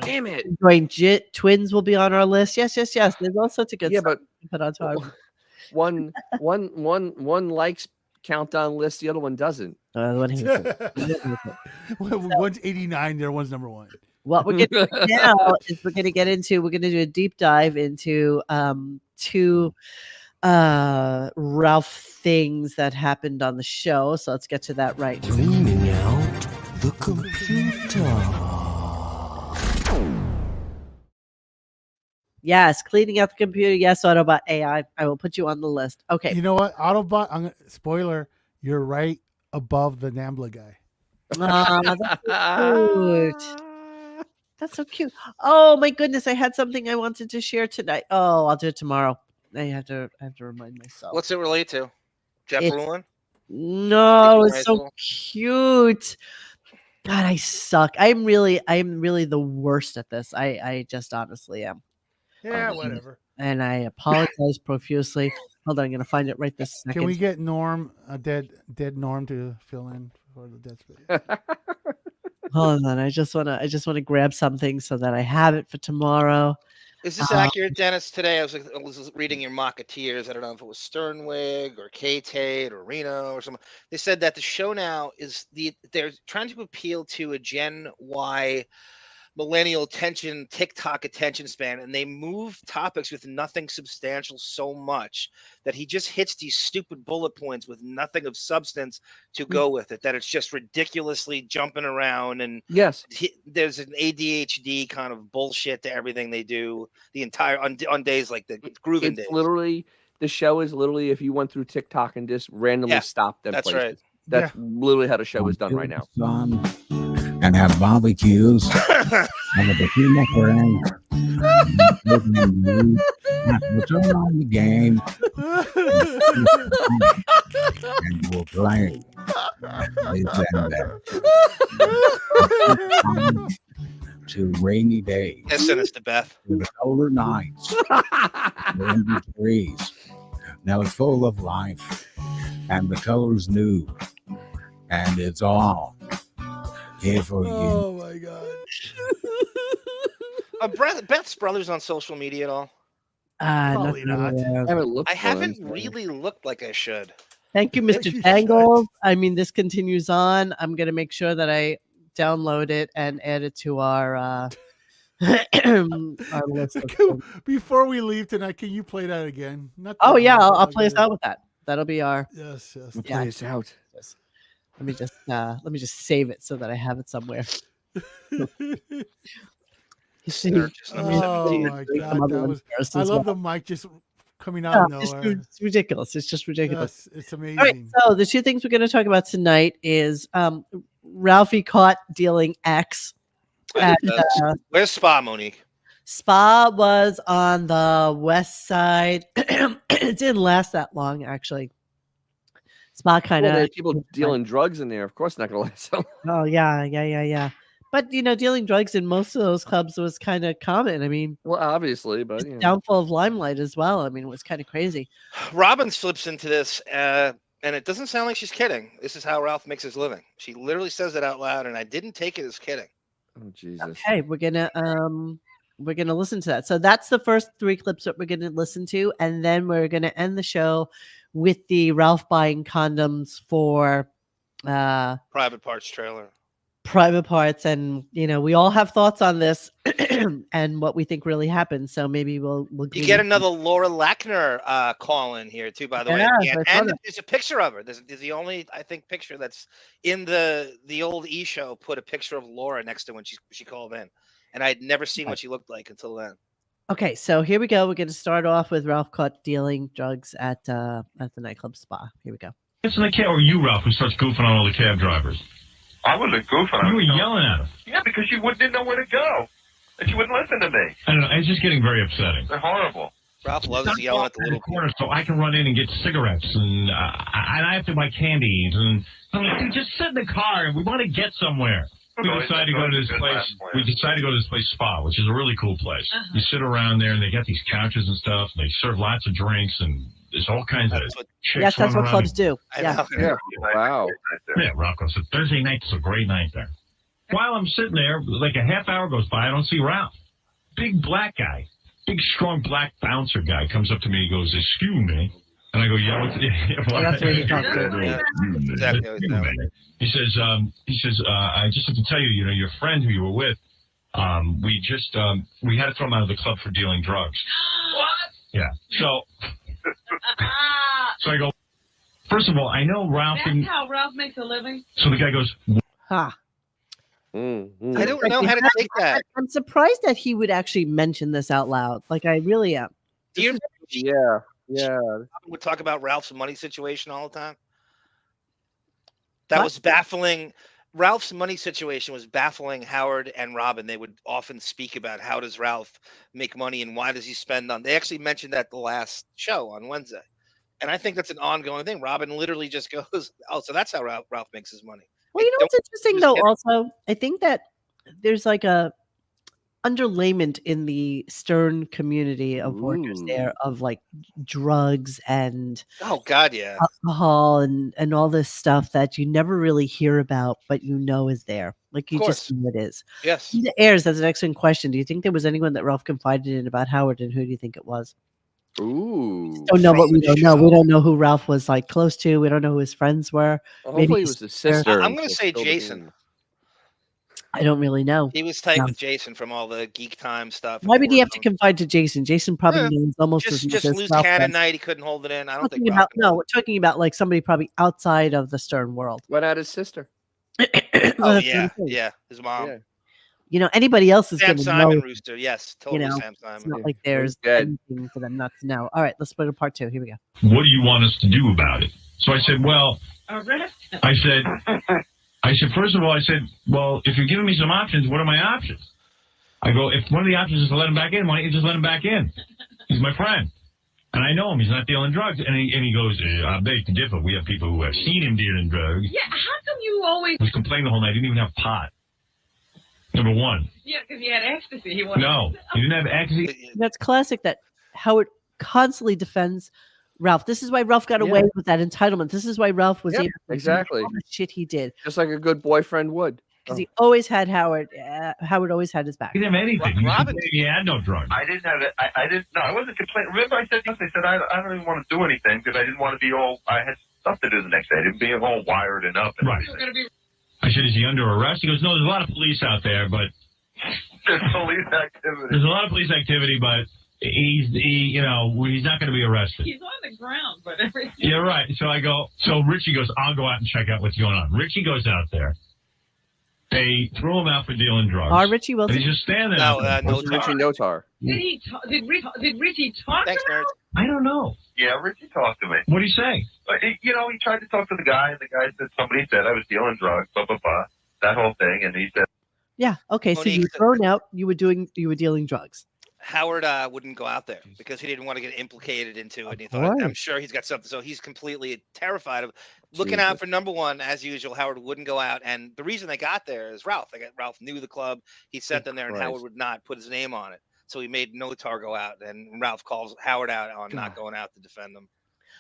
Damn it! Joint Twins will be on our list. Yes. There's all sorts of good stuff to put on top. One likes countdown list, the other one doesn't. One's 89, the other one's number 1. What we're going to do now is we're going to do a deep dive into 2 Ralph things that happened on the show. So let's get to that right. Cleaning out the computer. Yes, cleaning out the computer. Yes, Autobot AI. I will put you on the list. Okay. You know what, Autobot? Spoiler. You're right above the Nambla guy. That's so cute. That's so cute. Oh my goodness! I had something I wanted to share tonight. Oh, I'll do it tomorrow. I have to remind myself. What's it relate to? Jeff Ruin? No, it's so cute. God, I suck. I'm really the worst at this. I just honestly am. Yeah, whatever. And I apologize profusely. Hold on, I'm gonna find it right this second. Can we get Norm, dead Norm, to fill in for the dead space? Hold on, I just wanna grab something so that I have it for tomorrow. Is this accurate, Dennis? Today I was reading your Mocketeers. I don't know if it was Sternwig or K-Tate or Reno or something. They said that the show now they're trying to appeal to a Gen Y millennial TikTok attention span, and they move topics with nothing substantial so much that he just hits these stupid bullet points with nothing of substance to go with it, that it's just ridiculously jumping around. And yes, there's an ADHD kind of bullshit to everything they do the entire on days like the grooving days. Literally, the show is literally if you went through TikTok and just randomly stopped them. That's right. That's literally how the show is done right now. And have barbecues and a bikini friend. We'll turn on the game and we'll play. To rainy days. Send us to Beth. To the colder nights. 100 degrees. Now it's full of life. And the color's new. And it's all here for you. Oh my God. Beth's brother's on social media at all? Probably not. I haven't really looked like I should. Thank you, Mr. Tangle. I mean, this continues on. I'm going to make sure that I download it and add it to our list. Before we leave tonight, can you play that again? Oh yeah, I'll play us out with that. That'll be our yes. We'll play us out. Yes. Let me just save it so that I have it somewhere. Oh my God, I love the mic just coming out of nowhere. It's ridiculous. It's just ridiculous. Yes, it's amazing. All right, so the 2 things we're going to talk about tonight is Ralphie caught dealing X. Where's Spa, Monique? Spa was on the west side. It didn't last that long, actually. Spa kind Well, of. there's people dealing drugs in there. Of course, not gonna last so long. Oh yeah. But dealing drugs in most of those clubs was kind of common. I mean, well, obviously, but downfall of Limelight as well. I mean, it was kind of crazy. Robbins flips into this, and it doesn't sound like she's kidding. This is how Ralph makes his living. She literally says it out loud, and I didn't take it as kidding. Oh Jesus! Okay, we're gonna listen to that. So that's the first 3 clips that we're gonna listen to, and then we're gonna end the show with the Ralph buying condoms for Private parts trailer. Private parts, and we all have thoughts on this and what we think really happened. So maybe we'll You get another Laura Lackner call in here too, by the way. Yeah, And there's a picture of her. There's the only, I think, picture that's in the old E show. Put a picture of Laura next to when she called in, and I'd never seen what she looked like until then. Okay, so here we go. We're going to start off with Ralph caught dealing drugs at the nightclub Spa. Here we go. It's in the cab, or you, Ralph, who starts goofing on all the cab drivers? I wasn't goofing. You were yelling at him. Yeah, because you didn't know where to go. And she wouldn't listen to me. I don't know. It's just getting very upsetting. They're horrible. Ralph loves yelling at the little corner, so I can run in and get cigarettes, and I have to buy candies. And I'm like, dude, just sit in the car, and we want to get somewhere. We decided to go to this place. We decided to go to this place, Spa, which is a really cool place. You sit around there, and they got these couches and stuff. And they serve lots of drinks, and there's all kinds of chicks. Yes, that's what clubs do. Yeah. Wow. Yeah, Ralph goes, Thursday night's a great night there. While I'm sitting there, like a half hour goes by, I don't see Ralph. Big black guy, big strong black bouncer guy comes up to me. He goes, "Excuse me," and I go, "Yeah, That's what he talked to. He says, I just have to tell you, your friend who you were with, we had to throw him out of the club for dealing drugs." What? Yeah. So I go, first of all, I know Ralph. That's how Ralph makes a living. So the guy goes, "Ha." I don't know how to take that. I'm surprised that he would actually mention this out loud. Like, I really am. Do you? Yeah. Would talk about Ralph's money situation all the time. That was baffling. Ralph's money situation was baffling Howard and Robin. They would often speak about how does Ralph make money and why does he spend on. They actually mentioned that the last show on Wednesday, and I think that's an ongoing thing. Robin literally just goes, "Oh, so that's how Ralph makes his money." Well, what's interesting though, also, I think that there's like a underlayment in the Stern community of workers there of like drugs and oh god, yeah, alcohol and all this stuff that you never really hear about, but is there. Like you just know it is. Yes. The Ayers, that's an excellent question. Do you think there was anyone that Ralph confided in about Howard, and who do you think it was? Ooh. Don't know what we don't know. We don't know who Ralph was like close to. We don't know who his friends were. Well, hopefully it was his sister. I'm going to say Jason. I don't really know. He was tight with Jason from all the Geek Time stuff. Why would he have to confide to Jason? Jason probably knows almost as much just as loose Ralph cannon does. night. He couldn't hold it in. I don't think. We're talking about like somebody probably outside of the Stern world. What about his sister? Oh yeah, his mom. Yeah. Anybody else is Sam going to Simon know. Rooster. Yes, totally Sam Simon. It's not like there's anything for them not to know. All right, let's put to part 2. Here we go. "What do you want us to do about it?" So I said, "Well," I said, first of all, well, if you're giving me some options, what are my options? I go, if one of the options is to let him back in, why don't you just let him back in? He's my friend. And I know him. He's not dealing drugs. And he goes, I beg to differ. We have people who have seen him dealing drugs. Yeah, how come you always... He was complaining the whole night. He didn't even have pot. Number one. Yeah, because he had ecstasy. No, he didn't have ecstasy. That's classic that Howard constantly defends Ralph. This is why Ralph got away with that entitlement. This is why Ralph was able to do all the shit he did. Just like a good boyfriend would. Because he always had Howard. Howard always had his back. He didn't have anything. Robin, he had no drugs. I didn't have it. I didn't. No, I wasn't complaining. Remember, I said I don't even want to do anything because I didn't want to be all. I had stuff to do the next day. I didn't be all wired and up. And right. I said, "Is he under arrest?" He goes, "No, there's a lot of police out there, but there's police activity. There's a lot of police activity, but he's not going to be arrested." He's on the ground, but everything. Yeah, right. So Richie goes, "I'll go out and check out what's going on." Richie goes out there. They threw him out for dealing drugs. Richie Wilson. And he's just standing No, there. Richie Notar. Did Richie talk to him? I don't know. Yeah, Richie talked to me. What did he say? He tried to talk to the guy, and the guy said somebody said I was dealing drugs, blah blah blah, that whole thing, and he said, "Yeah, okay, so you were thrown out. You were dealing drugs." Howard wouldn't go out there because he didn't want to get implicated into it. And he thought, I'm course. sure he's got something. So he's completely terrified of looking out for number one. As usual, Howard wouldn't go out. And the reason they got there is Ralph. Ralph knew the club. He sent them there, and Howard would not put his name on it. So he made Notar go out, and Ralph calls Howard out on not going out to defend them.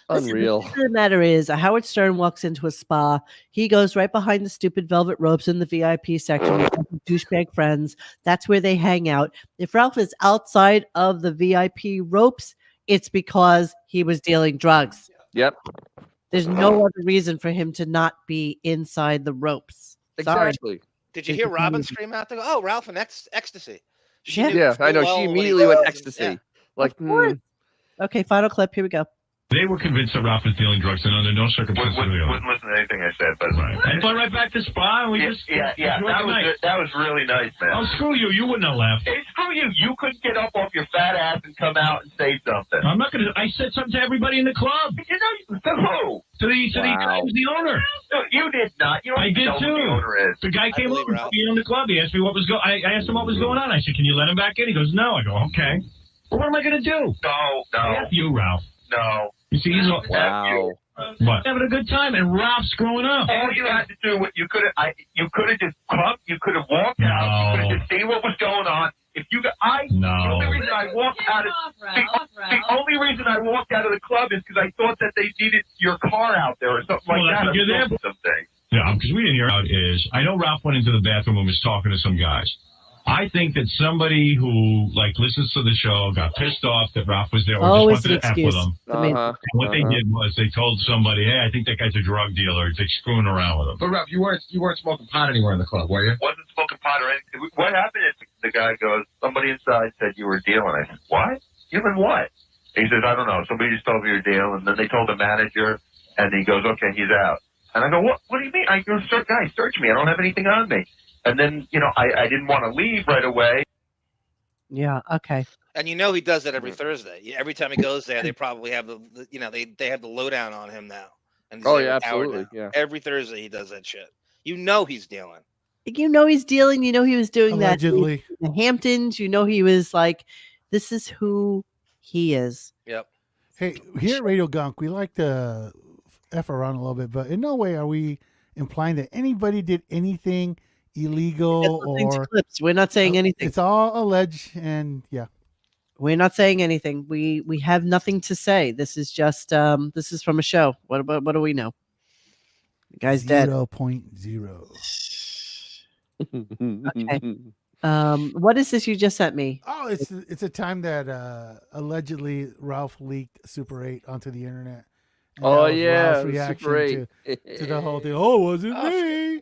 Unreal. The fact of the matter is, Howard Stern walks into a spa. He goes right behind the stupid velvet ropes in the VIP section with his douchebag friends. That's where they hang out. If Ralph is outside of the VIP ropes, it's because he was dealing drugs. Yep. There's no other reason for him to not be inside the ropes. Sorry. Exactly. Did you hear Robin scream out there? Oh, Ralph and ecstasy. She Yeah. knew Yeah, full I know. well She what he immediately went was, and- ecstasy. yeah. Like, Okay, final clip. Here we go. They were convinced that Ralph was dealing drugs, and under no circumstances Wouldn't listen to anything I said, but And went right back to spa, and we just yeah. enjoyed That the was night. good. That was really nice, man. Oh, screw you! You wouldn't have left. Hey, screw you! You couldn't get up off your fat ass and come out and say something. I'm not gonna. I said something to everybody in the club. You know to who? To the guy who's the owner. No, you did not. You don't I did know too. who the owner is. The guy came believe over Ralph. to me in the club. He asked me what was going. I asked him what was going on. I said, "Can you let him back in?" He goes, "No." I go, "Okay." Well, what am I gonna do? No. F you, Ralph. No. You see, he's all, wow. What? Having a good time, and Ralph's screwing up. All you had to do, you could have just come. You could have walked out. You could have just seen what was going on. If you got, the only reason I walked out of the only reason I walked out of the club is because I thought that they needed your car out there or something Well, like that's that. what you're there for. Something. Yeah, because we didn't hear out is, I know Ralph went into the bathroom and was talking to some guys. I think that somebody who, listens to the show got pissed off that Ralph was there or Always just wanted to F with him. And what they did was they told somebody, hey, I think that guy's a drug dealer. He's screwing around with him. But Ralph, you weren't smoking pot anywhere in the club, were you? Wasn't smoking pot or anything. What happened is the guy goes, somebody inside said you were dealing. I said, what? Dealing what? He says, I don't know. Somebody just told me you're dealing. And then they told the manager, and he goes, okay, he's out. And I go, what do you mean? I go, guys, search me. I don't have anything on me. And then, I didn't want to leave right away. Yeah. Okay. And he does that every Thursday. Every time he goes there, they probably have they have the lowdown on him now. And he's there with Howard absolutely. now. Yeah. Every Thursday he does that shit. He's dealing. He's dealing. He was doing Allegedly. that in the Hamptons. He was like, this is who he is. Yep. Hey, here at Radio Gunk, we like to F around a little bit, but in no way are we implying that anybody did anything illegal or clips. We're not saying anything. It's all alleged, and yeah, we're not saying anything. We have nothing to say. This is just this is from a show. What do we know? The guy's dead. 0.0. Okay. What is this you just sent me? Oh, it's a time that allegedly Ralph leaked Super 8 onto the internet. And Oh, that was yeah, Ralph's the reaction Super 8. to the whole thing. Oh, was it me?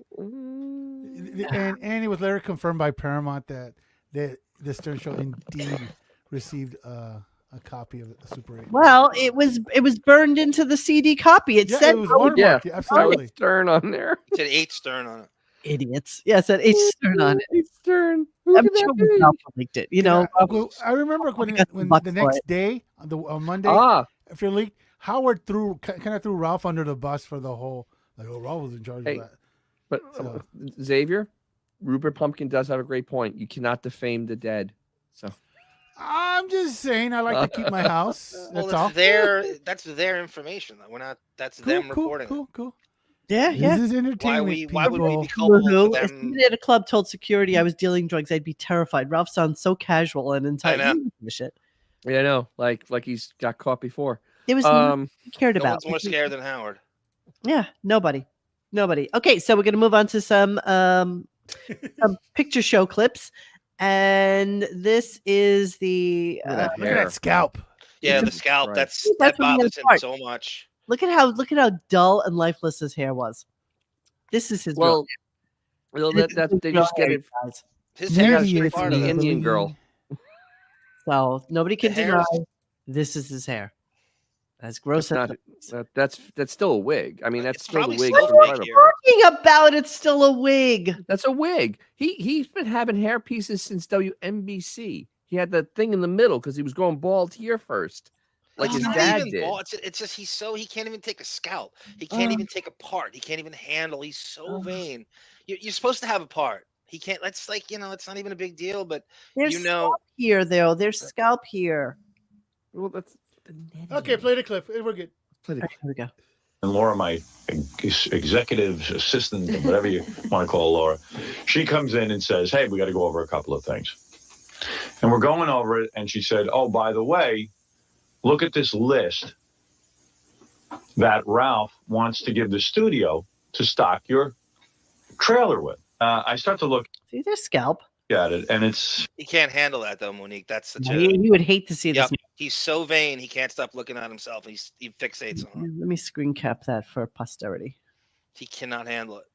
And it was later confirmed by Paramount that the Stern Show indeed received a copy of Super 8. Well, it was burned into the CD copy. It said it was watermarked. Yeah, absolutely. Stern on there. It said 8 Stern on it. Idiots. Yeah, it said H Stern on it. H Stern. I'm sure Ralph leaked it. I remember when the next day, on Monday, after leaked, Howard kind of threw Ralph under the bus for the whole, Ralph was in charge of that. But Xavier, Rupert Pumpkin does have a great point. You cannot defame the dead. So I'm just saying, I like to keep my house. That's all. That's their information. We're not. That's them reporting. Cool. Yeah. This is entertainment. Why would we be culpable for If them? somebody at a club told security I was dealing drugs, I'd be terrified. Ralph sounds so casual and entitled. I know. Shit. Yeah, I know. Like he's got caught before. There was nothing he cared No about. one's more scared than Howard. Yeah, nobody. Okay, so we're gonna move on to some picture show clips, and this is the look at that scalp. Yeah, the scalp. Right. That what we bothers gotta him start. so much. Look at how dull and lifeless his hair was. This is his Well, real that they just get it. guys. His hair is Maybe straight it's part The of it. Indian girl. So nobody can The hair deny is- this is his hair. As gross That's as not, that's still a wig. I mean, that's It's still the probably wig still from a wig Private here. Part. talking about. It's still a wig. That's a wig. He's been having hair pieces since WNBC. He had that thing in the middle because he was going bald here first, like his He's not dad even did. bald. It's just he can't even take a scalp. He can't even take a part. He can't even handle. He's so vain. You're supposed to have a part. He can't. That's like, it's not even a big deal. But There's scalp here, though. There's scalp here. Well, that's Okay, play the clip. We're good. Here we go. And Laura, my executive assistant, or whatever you want to call Laura, she comes in and says, hey, we got to go over a couple of things. And we're going over it, and she said, oh, by the way, look at this list that Ralph wants to give the studio to stock your trailer with. I start to look See, there's scalp. at it, and it's... He can't handle that, though, Monique. That's such He would hate to see Yep. this. He's so vain, he can't stop looking at himself. He fixates on it. Let me screen cap that for posterity. He cannot handle it.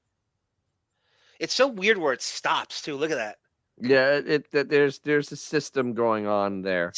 It's so weird where it stops, too. Look at that. Yeah, there's a system going on there.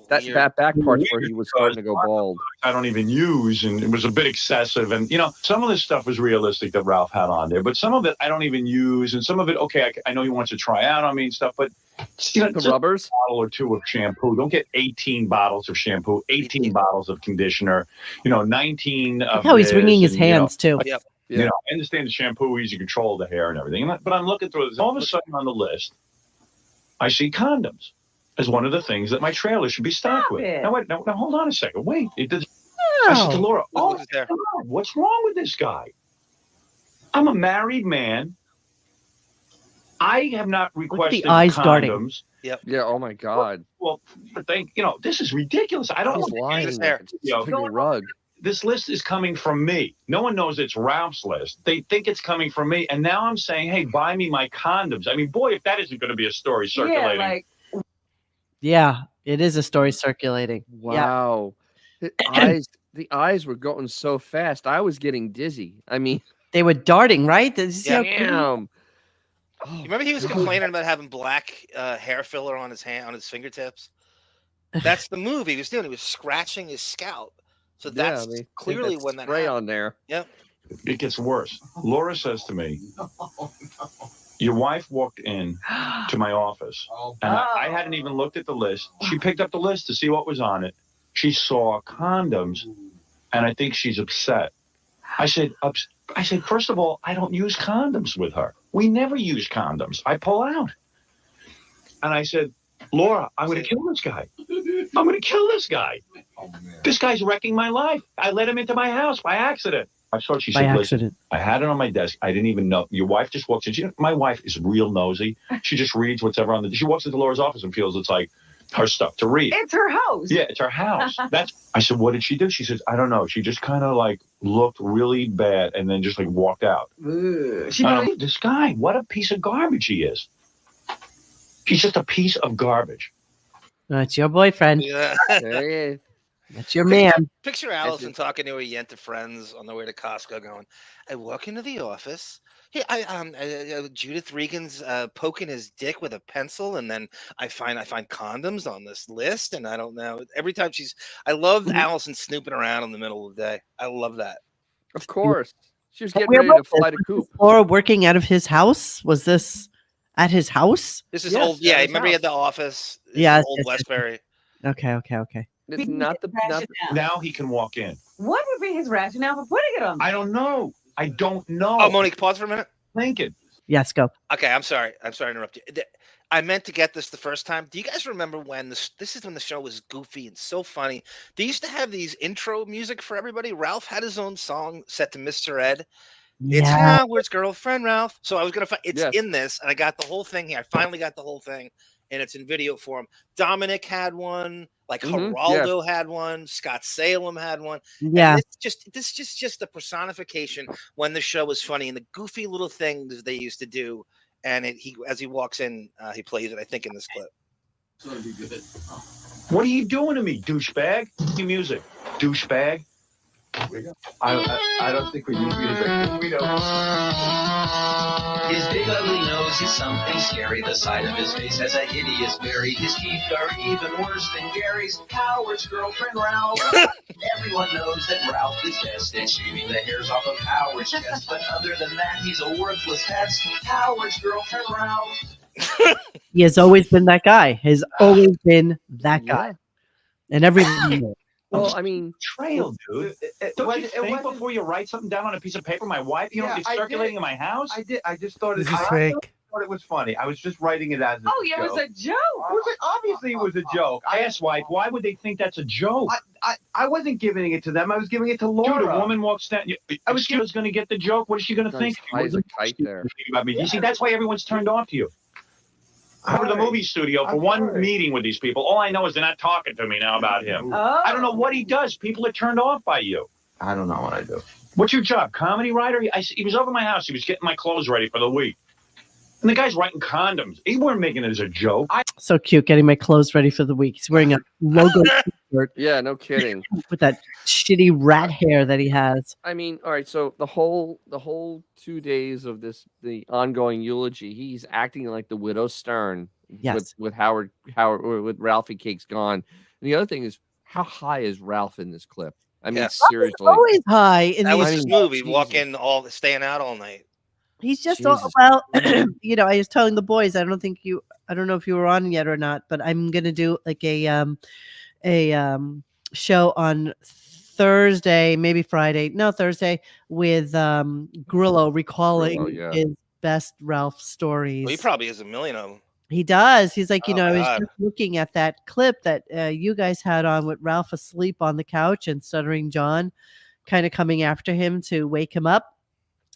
That back part where he was starting to go bald. I don't even use, and it was a bit excessive. And, some of this stuff was realistic that Ralph had on there, but some of it I don't even use. And some of it, okay, I know he wants to try out on me and stuff, but the rubbers, a bottle or two of shampoo. Don't get 18 bottles of shampoo, 18 bottles of conditioner, 19 of How he's wringing his and, hands, too. Yep. I understand the shampoo, easy control of the hair and everything. But I'm looking through this. All of a sudden on the list, I see condoms as one of the things that my trailer should be stocked with. Now, wait, now hold on a second. Wait. I said to Laura, oh, my God, what's wrong with this guy? I'm a married man. I have not requested eyes condoms. darting. Yep. Yeah. Oh my God. Well, this is ridiculous. I don't He's know. lying. His hair. It's a rug. This list is coming from me. No one knows it's Ralph's list. They think it's coming from me. And now I'm saying, hey, buy me my condoms. I mean, boy, if that isn't going to be a story circulating. Yeah, it is a story circulating. Wow. The eyes were going so fast. I was getting dizzy. I mean, they were darting, right? Did you see how damn. You remember he was complaining about having black hair filler on his fingertips? That's the move he was doing. He was scratching his scalp. So that's clearly when that spray happened. on there. Yep. It gets worse. Laura says to me, your wife walked in to my office, and I hadn't even looked at the list. She picked up the list to see what was on it. She saw condoms, and I think she's upset. I said, first of all, I don't use condoms with her. We never use condoms. I pull out. And I said, Laura, I'm going to kill this guy. I'm going to kill this guy. This guy's wrecking my life. I let him into my house by accident. I saw she said, listen, I had it on my desk. I didn't even know. Your wife just walks in. My wife is real nosy. She just reads whatever on she walks into Laura's office and feels it's like her stuff to read. It's her house. Yeah, it's her house. I said, what did she do? She says, I don't know. She just kind of looked really bad and then just walked out. This guy, what a piece of garbage he is. He's just a piece of garbage. That's your boyfriend. Yeah. There he is. That's your man. Picture Allison talking to her Yenta friends on the way to Costco going, I walk into the office. Hey, Judith Regan's poking his dick with a pencil, and then I find condoms on this list, and I don't know. Every time I love Allison snooping around in the middle of the day. I love that. Of course. She was getting ready to fly to Coop. Laura working out of his house? Was this at his house? This is old. Yeah, remember he had the office? Yeah. Old Westbury. Okay. It's not the now he can walk in. What would be his rationale for putting it on? I don't know. Oh, Monique, pause for a minute. Thinking. Yes, go. Okay, I'm sorry to interrupt you. I meant to get this the first time. Do you guys remember when this is when the show was goofy and so funny? They used to have these intro music for everybody. Ralph had his own song set to Mr. Ed. It's Howard's girlfriend, Ralph. So I was gonna find it's in this, and I got the whole thing here. I finally got the whole thing, and it's in video form. Dominic had one, Geraldo had one, Scott Salem had one. Yeah. And this is just the personification when the show was funny and the goofy little things they used to do. And as he walks in, he plays it, I think, in this clip. It's gonna be good. What are you doing to me, douchebag? New music, douchebag. I don't think we need music. We don't. His big ugly nose is something scary. The side of his face has a hideous berry. His teeth are even worse than Gary's. Howard's girlfriend, Ralph. Everyone knows that Ralph is best at shaving the hairs off of Howard's chest. But other than that, he's a worthless pest. Howard's girlfriend, Ralph. He has always been that guy. Has always been that guy. And everything. Well, I mean, trail, dude. Don't you think before you write something down on a piece of paper? My wife, it's circulating in my house. I just thought This is fake. thought it was funny. I was just writing it as a Oh, yeah, joke. it was a joke. Obviously, it was a joke. I asked wife, why would they think that's a joke? I wasn't giving it to them. I was giving it to Laura. Dude, a woman walks down. I was going to get the joke. What is she going to think? High as a kite there. About me. You see, that's why everyone's turned off to you. I go to the movie studio for one meeting with these people. All I know is they're not talking to me now about him. Oh. I don't know what he does. People are turned off by you. I don't know what I do. What's your job? Comedy writer? He was over at my house. He was getting my clothes ready for the week. And the guy's writing condoms. He weren't making it as a joke. So cute, getting my clothes ready for the week. He's wearing a logo t-shirt. Yeah, no kidding. With that shitty rat hair that he has. I mean, all right. So the whole 2 days of the ongoing eulogy, he's acting like the widow Stern. Yes. With Howard, or with Ralphie Cake's gone. And the other thing is, how high is Ralph in this clip? I mean, seriously. Always high in That these was his movie. Walk in, staying out all night. He's just Jesus. well, you know, I was telling the boys, I don't know if you were on yet or not, but I'm gonna do like a show on Thursday, maybe Friday, no Thursday, with Grillo recalling his best Ralph stories. Well, he probably has a million of them. He does. He's like, you know, I was God. just looking at that clip that you guys had on with Ralph asleep on the couch and Stuttering John kind of coming after him to wake him up.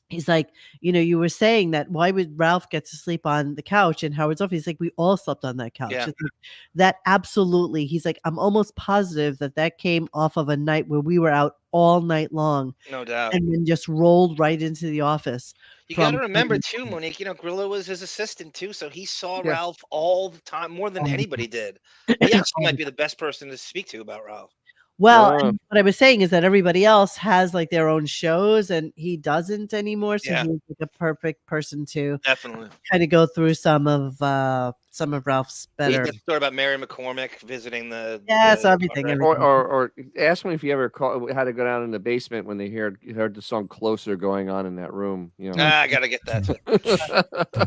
He's like, you know, you were saying that why would Ralph get to sleep on the couch and Howard's off? He's like, we all slept on that couch. Yeah. It's like, that absolutely. He's like, I'm almost positive that came off of a night where we were out all night long. No doubt. And then just rolled right into the office. You got to remember too, Monique. You know, Grillo was his assistant too, so he saw Ralph all the time, more than anybody did. He actually might be the best person to speak to about Ralph. Well, and what I was saying is that everybody else has like their own shows and he doesn't anymore. So he's like a perfect person to definitely kind of go through some of Ralph's better. The story about Mary McCormick visiting the everything. Or ask me if you ever had to go down in the basement when they heard the song "Closer" going on in that room. You know, I gotta get that.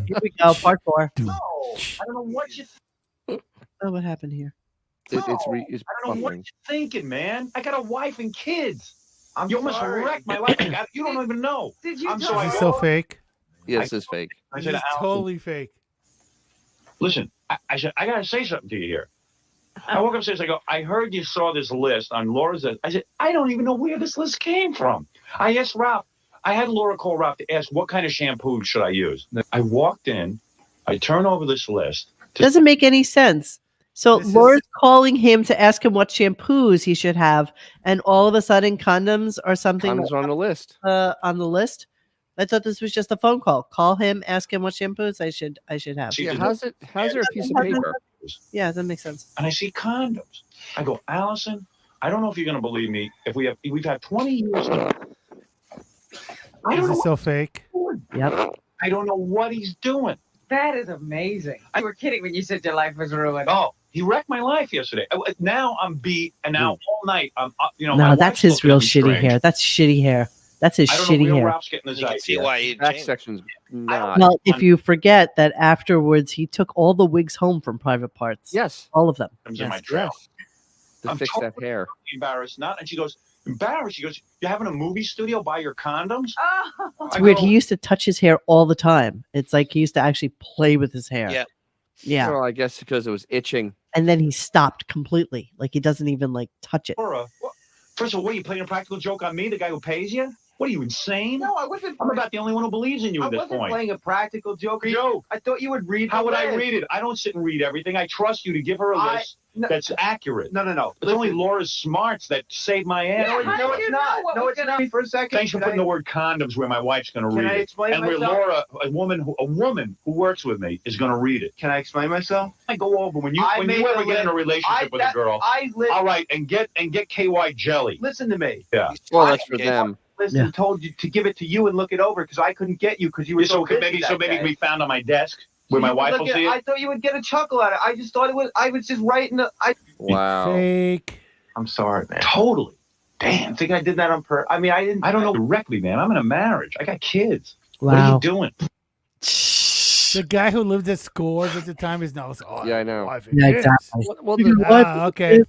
Here we go, part 4. No, I don't know what you. Oh, what happened here? It's I don't know what you're thinking, man. I got a wife and kids. You almost wrecked my life. You don't even know. Did you? I'm This sorry. is so fake. Yes, it's fake. I This said, is totally fake. listen, I said, I got to say something to you here. I woke upstairs. I go, I heard you saw this list on Laura's list. I said, I don't even know where this list came from. I asked Ralph. I had Laura call Ralph to ask what kind of shampoo should I use. I walked in. I turn over this list. Doesn't make any sense. So Laura's calling him to ask him what shampoos he should have, and all of a sudden, condoms or something Condoms on the list. On the list. I thought this was just a phone call. Call him, ask him what shampoos I should have. Yeah, how's there a piece of paper? Yeah, that makes sense. And I see condoms. I go, Allison, I don't know if you're going to believe me. If we've had 20 years. This is so fake. Yep. I don't know what he's doing. That is amazing. You were kidding when you said your life was ruined. Oh, he wrecked my life yesterday. Now I'm beat, and now all night I'm, my No, that's wife's his looking real at me shitty strange. hair. That's shitty hair. That's his I don't know shitty where hair. Ralph's getting this You can see idea. why he Back changed. section's not. Well, if you forget that afterwards he took all the wigs home from Private Parts. Yes. All of them. Comes in my trail. To fix that hair. Embarrassed, not. And she goes, embarrassed. She goes, you're having a movie studio buy your condoms? Oh. It's I weird. go, He used to touch his hair all the time. It's like he used to actually play with his hair. Yeah. Yeah. Well, I guess because it was itching. And then he stopped completely. Like he doesn't even like touch it. Laura, first of all, what, are you playing a practical joke on me, the guy who pays you? What are you, insane? No, I wasn't. I'm about the only one who believes in you I at this wasn't point. playing a practical joke. Joke. I thought you would read. How the would I list. read it? I don't sit and read everything. I trust you to give her a list that's accurate. No. It's only Laura's smarts that saved my ass. No, it's not. No, it's not. For a second. Thanks for putting the word condoms where my wife's going to Can read I it. explain and where myself? Laura, a woman who works with me, is going to read it. Can I explain myself? I go over when you made ever the get in a list. relationship with a girl. All right, and get KY jelly. Listen to me. Yeah. Well, that's for them. Listen, Yeah. told you to give it to you and look it over because I couldn't get you because you were so busy maybe that maybe day. we found on my desk where my You wife look will at- see it. I thought you would get a chuckle out of it. I just thought it was. I was just writing. Wow. Fake. I'm sorry, man. Totally. Damn. I think I did that on purpose. I mean, I didn't. I don't know directly, man. I'm in a marriage. I got kids. What are Wow. you doing? The guy who lived at Scores at the time is now. Oh, Yeah, I know. wife and Yeah, kids. exactly. Well, Okay.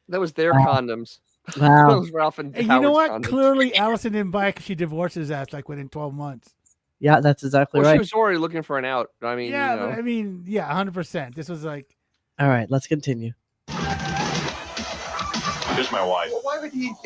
that was their Wow. condoms. Wow. That was Ralph and And you know Howard's what? condoms. Clearly, Allison didn't buy it because she divorced his ass like within 12 months. Yeah, that's exactly Well, she right. was already looking for an out. I mean, Yeah, you know. but I mean, yeah, 100%. This was like, All right, let's continue. Here's my wife. Well,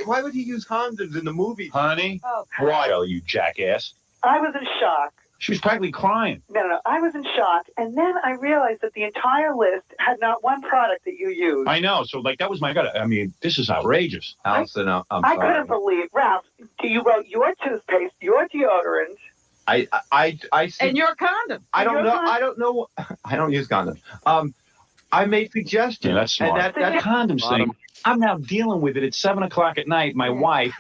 why would he use condoms in the movie? Honey? Oh. Why, you jackass? I was in shock. She was practically crying. No. I was in shock. And then I realized that the entire list had not one product that you used. I know. So, like, that was my gut. I mean, this is outrageous. Allison, I'm I sorry. couldn't believe, Ralph, you wrote your toothpaste, your deodorant. I see. And your condom. I don't know. I don't use condoms. I made suggestions. Yeah, that's smart. And that condoms thing, I'm now dealing with it at 7 o'clock at night. My wife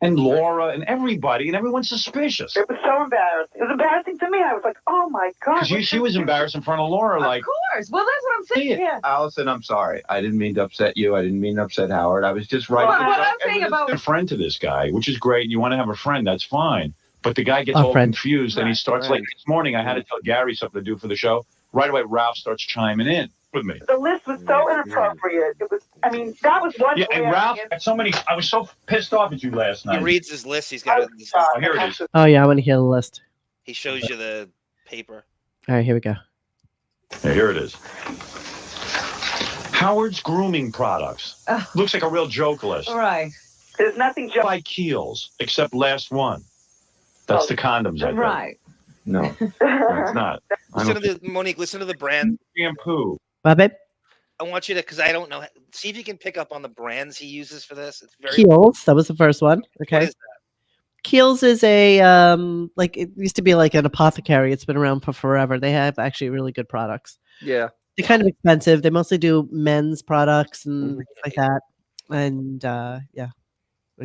and Laura and everybody, and everyone's suspicious. It was so embarrassing. It was embarrassing to me. I was like, oh my God. Because she was embarrassed in front of Laura. Like, Of course. Well, that's what I'm saying. Yeah. Allison, I'm sorry. I didn't mean to upset you. I didn't mean to upset Howard. I was just right. Well, what I'm saying about a friend to this guy, which is great. You want to have a friend, that's fine. But the guy gets all confused, and he starts like this morning. I had to tell Gary something to do for the show. Right away, Ralph starts chiming in with me. The list was so inappropriate. It was. I mean, that was one. Yeah, and Ralph, I was so pissed off at you last night. He reads his list. He's got Oh, here it is. Oh yeah, I want to hear the list. He shows you the paper. All right, here we go. Yeah, here it is. Howard's grooming products. Looks like a real joke list. Right. There's nothing joke. By Keels, except last one. That's the condoms, I think. Right. No, it's not. Monique, listen to the brand. Shampoo. What, babe? I want you to, because I don't know. See if you can pick up on the brands he uses for this. It's very Keels, that was the first one. Okay. What is that? Keels is a like it used to be like an apothecary. It's been around for forever. They have actually really good products. Yeah. They're kind of expensive. They mostly do men's products and things like that. And yeah.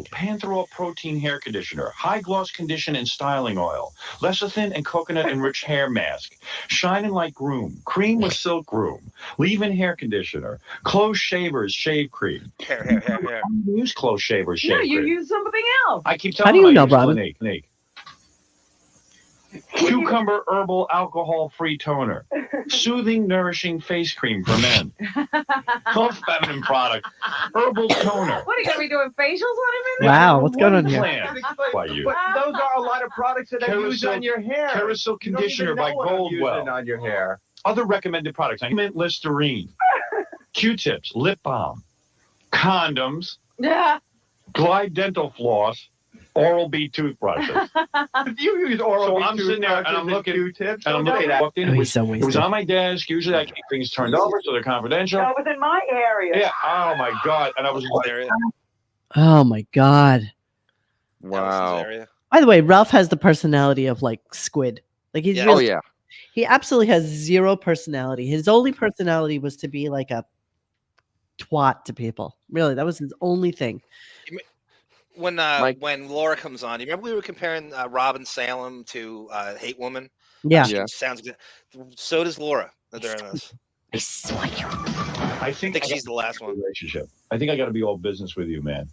Pantherol protein hair conditioner, high gloss condition and styling oil, lecithin and coconut enriched hair mask, shine and light groom, cream with silk groom, leave-in hair conditioner, close shavers shave cream. Hair. I don't use close shavers shave No, cream. you use something else. I keep How telling do you them I know, use Robin? Clinique. Cucumber herbal alcohol-free toner, soothing nourishing face cream for men, full feminine product, herbal toner. What are you going to be doing facials on him? In Wow, what's going on here? Plan. By you. But those are a lot of products that I use on your hair. Carousel You don't conditioner even know by what I'm using Goldwell. on your hair. Other recommended products: mint Listerine, Q-tips, lip balm, condoms, Yeah. Glide dental floss, Oral-B toothbrushes. You use Oral-B So I'm sitting there and I'm looking, Q-tips. and I'm looking at it. Oh, he's so It was wasted. on my desk. Usually I keep things turned over so they're confidential. No, it was in my area. Yeah. Oh my God. And I was like, Oh my God. Wow. By the way, Ralph has the personality of like Squid. Like he's Yeah. really, Oh, yeah. He absolutely has zero personality. His only personality was to be like a twat to people. Really, that was his only thing. When Laura comes on, you remember we were comparing Robin Salem to Hate Woman? Yeah. She sounds good. So does Laura. During this. I saw you. I think she's the last one. Relationship. I think I got to be all business with you, man.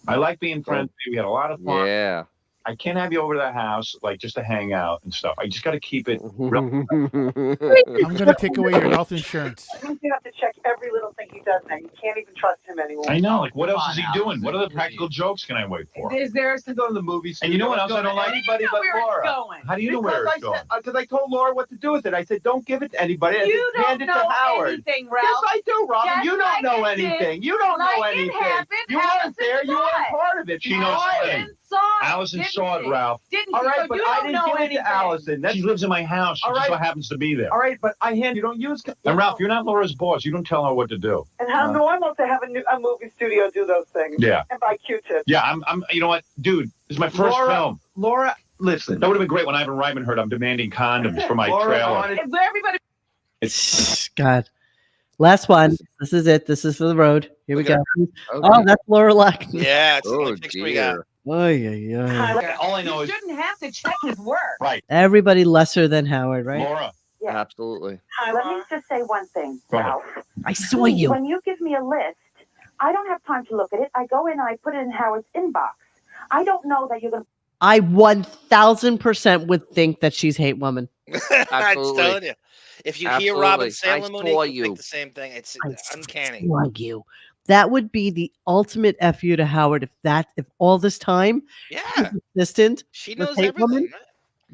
I like being friends. We had a lot of fun. Yeah. I can't have you over to the house like just to hang out and stuff. I just got to keep it real. I'm going to take away your health insurance. You have to check every little thing he does now. You can't even trust him anymore. I know. Like, what else is he doing? What other practical jokes can I wait for? Is there to go to the movies? And you know what else I don't like? Anybody but Laura. How do you know where it's going? Because I told Laura what to do with it. I said, don't give it to anybody. I You said, hand don't it to know Howard. anything, Ralph. Yes, I do, Robin. Just You don't like know it did. anything. You don't know Like it anything. happened, You weren't Allison there. You saw weren't it. part of it. She knows Allison everything. saw it. Allison didn't saw it, she? Ralph. Didn't All she? right, So but you I don't didn't know give it anything. to Allison. She lives in my house. She All just right. so happens to be there. All right, but you don't use. And Ralph, you're not Laura's boss. You don't tell her what to do. And how normal to have a movie studio do those things. Yeah. And buy Q-tips. Yeah, I'm. You know what, dude? This is my first film. Laura, listen. That would have been great when Ivan Reitman heard I'm demanding condoms for my Laura trailer. wanted- Everybody. It's God. Last one. This is it. This is for the road. Here we go. Okay. Oh, that's Laura Luck. Yeah, it's Oh, the picture we got. dear. Oh, yeah. All I know You is shouldn't have to check his work. right. Everybody lesser than Howard, right? Laura. Absolutely. Let me just say one thing, Go ahead. Ralph. I saw you. When you give me a list, I don't have time to look at it. I go in and I put it in Howard's inbox. I don't know that you're going to. I 1000% would think that she's Hate Woman. I'm Absolutely. telling you. If you hear Absolutely. Robin I Salem, saw Monique, you you. think the same thing. It's uncanny. Saw you. That would be the ultimate FU to Howard if all this time Yeah. she was consistent She with knows Hate everything. Woman.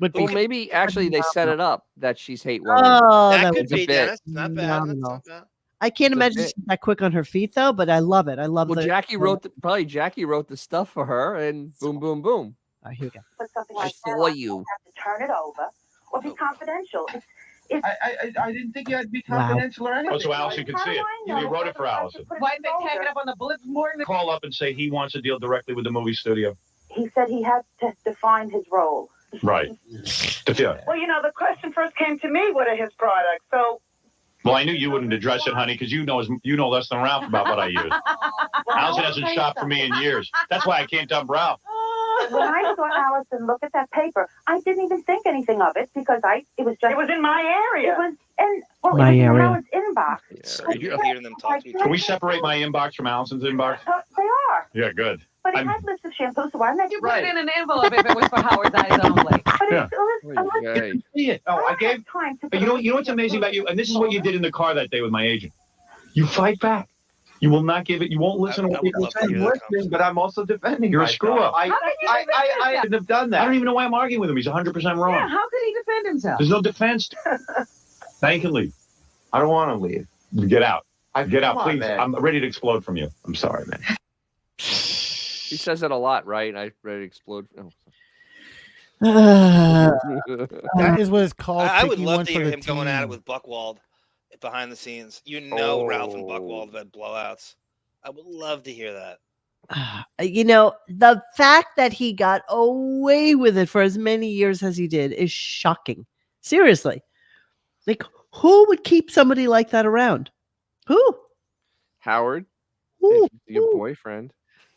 Would Well, be maybe actually they set it up that she's hate women. Oh, That that could would be, a bit. Dennis. Not bad. That's phenomenal. not bad. I can't It's a imagine bit. she's that quick on her feet though, but I love it. I love Well, the Jackie wrote Jackie wrote the stuff for her, and boom, boom, boom. All right, here we go. Put something I like that saw on, you. have to turn it over or be confidential. I didn't think you had to be Wow. confidential or anything. Oh, so Allison could see it. You wrote it for Allison. Why did they tag it up on the bulletin board? Call up and say he wants to deal directly with the movie studio. He said he had to define his role. Right. Yeah. Well, the question first came to me, what are his products? So, Well, I knew you wouldn't address it, honey, because you know less than Ralph about what I use. Allison hasn't shopped for me in years. That's why I can't dump Ralph. when I saw Allison look at that paper, I didn't even think anything of it because it was in my area. It was in My it was area. in Howard's inbox. Sorry, you're hearing them talk to each Can other. we separate my inbox from Allison's inbox? They are. Yeah, good. But it I'm- had lists of shampoos, so why not? You put it in an envelope if it was for Howard's eyes only. But Yeah. it's See it. Oh, I gave. time to But you know what's amazing about you, and this is what you did in the car that day with my agent. You fight back. You will not give it. You won't listen to what people say. I'm listening, but I'm also defending You're a myself. screw up. I How could you defend yourself? shouldn't have done that. I don't even know why I'm arguing with him. He's 100% wrong. Yeah, how could he defend himself? There's no defense. Now you can leave. I don't want to leave. Get out. Get out, Come on, please. man. I'm ready to explode from you. I'm sorry, man. He says it a lot, right? I ready to explode. Oh. That is what it's called. I would taking love one to for hear the him going at it team. with Buckwald behind the scenes. Ralph and Buckwald have had blowouts. I would love to hear that. The fact that he got away with it for as many years as he did is shocking. Seriously. Like, who would keep somebody like that around? Who? Howard, Who? your boyfriend.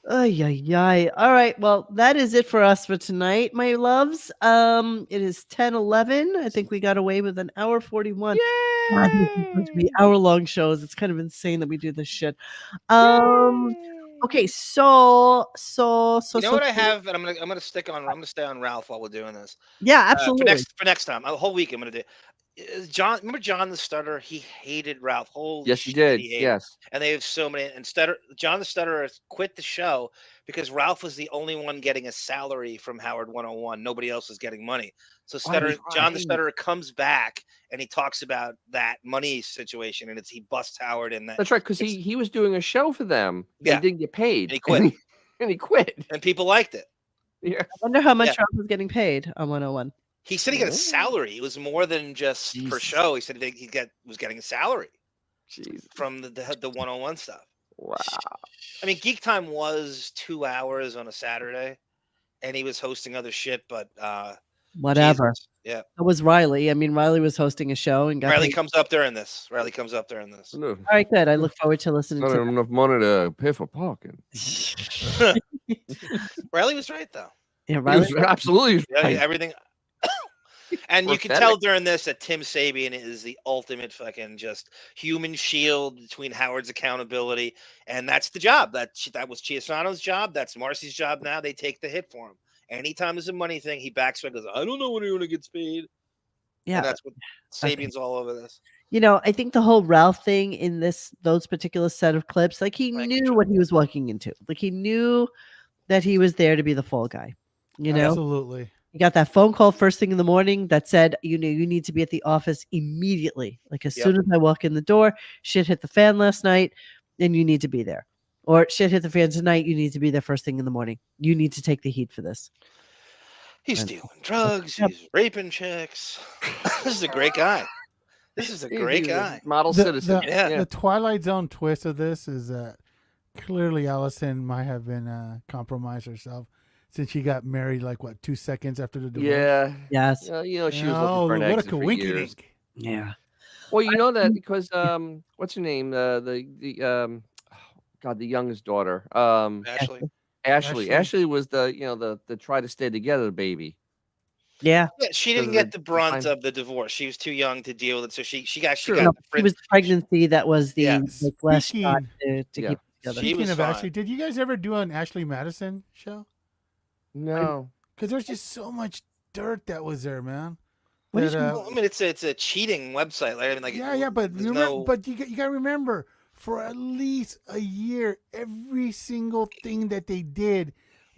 Ay, ay, ay. All right. Well, that is it for us for tonight, my loves. It is 10:11. I think we got away with an hour 41. God, this is going to be hour-long shows. It's kind of insane that we do this shit. Okay, so You know what I have, and I'm gonna stay on Ralph while we're doing this. Yeah, absolutely. For next time, a whole week I'm gonna do. John, remember John the Stutterer? He hated Ralph. Holy Yes, he shit, did. hated him. Yes. And they have so many. And John the Stutterer quit the show because Ralph was the only one getting a salary from Howard 101. Nobody else was getting money. So John the Stutterer comes back and he talks about that money situation, and he busts Howard in that. That's right, because he was doing a show for them. Yeah. And didn't get paid. And he quit. And he quit. And people liked it. Yeah. I wonder how much Yeah. Ralph was getting paid on 101. He said he got a salary. It was more than just per Jesus. show. He said was getting a salary Jesus. from the 101 stuff. Wow. I mean, Geek Time was 2 hours on a Saturday, and he was hosting other shit. But Whatever. Jesus, yeah. That was Riley. I mean, Riley was hosting a show and got Riley paid. comes up during this. No. All right, good. I look forward to listening Not to enough money to pay for parking. Riley was right though. Yeah, He Riley. was absolutely Yeah, right. everything. And you can Prophetic. tell during this that Tim Sabian is the ultimate fucking just human shield between Howard's accountability, and that's the job. That was Chiasano's job. That's Marcy's job. Now they take the hit for him. Anytime there's a money thing, he backs away and goes, "I don't know when anyone gets paid." Yeah. And that's what Sabian's all over this. I think the whole Ralph thing in those particular set of clips, like he knew what he was walking into. Like he knew that he was there to be the fall guy. Absolutely. You got that phone call first thing in the morning that said, you need to be at the office immediately. Like as soon as I walk in the door, shit hit the fan last night, and you need to be there. Or shit hit the fan tonight, you need to be there first thing in the morning. You need to take the heat for this. He's stealing drugs. He's raping chicks. This is a great guy. This is a great guy. Model citizen. The Twilight Zone twist of this is that clearly Allison might have been compromised herself since she got married 2 seconds after the divorce. Yeah. Yes. She was looking for an what a exit for years. coinky-dink. Yeah. Well, you know that because what's her name? The youngest daughter. Ashley. Ashley was the try to stay together baby. Yeah. Yeah, she didn't get the brunt of the divorce. She was too young to deal with it, so she actually No, got the it was the pregnancy that was the last Speaking- shot to keep it together. Speaking of Ashley, did you guys ever do an Ashley Madison show? No. Because there's just so much dirt that was there, man. What is That, I mean, it's a cheating website. Right? I mean, but there's remember, but you got to remember, for at least a year, every single thing that they did.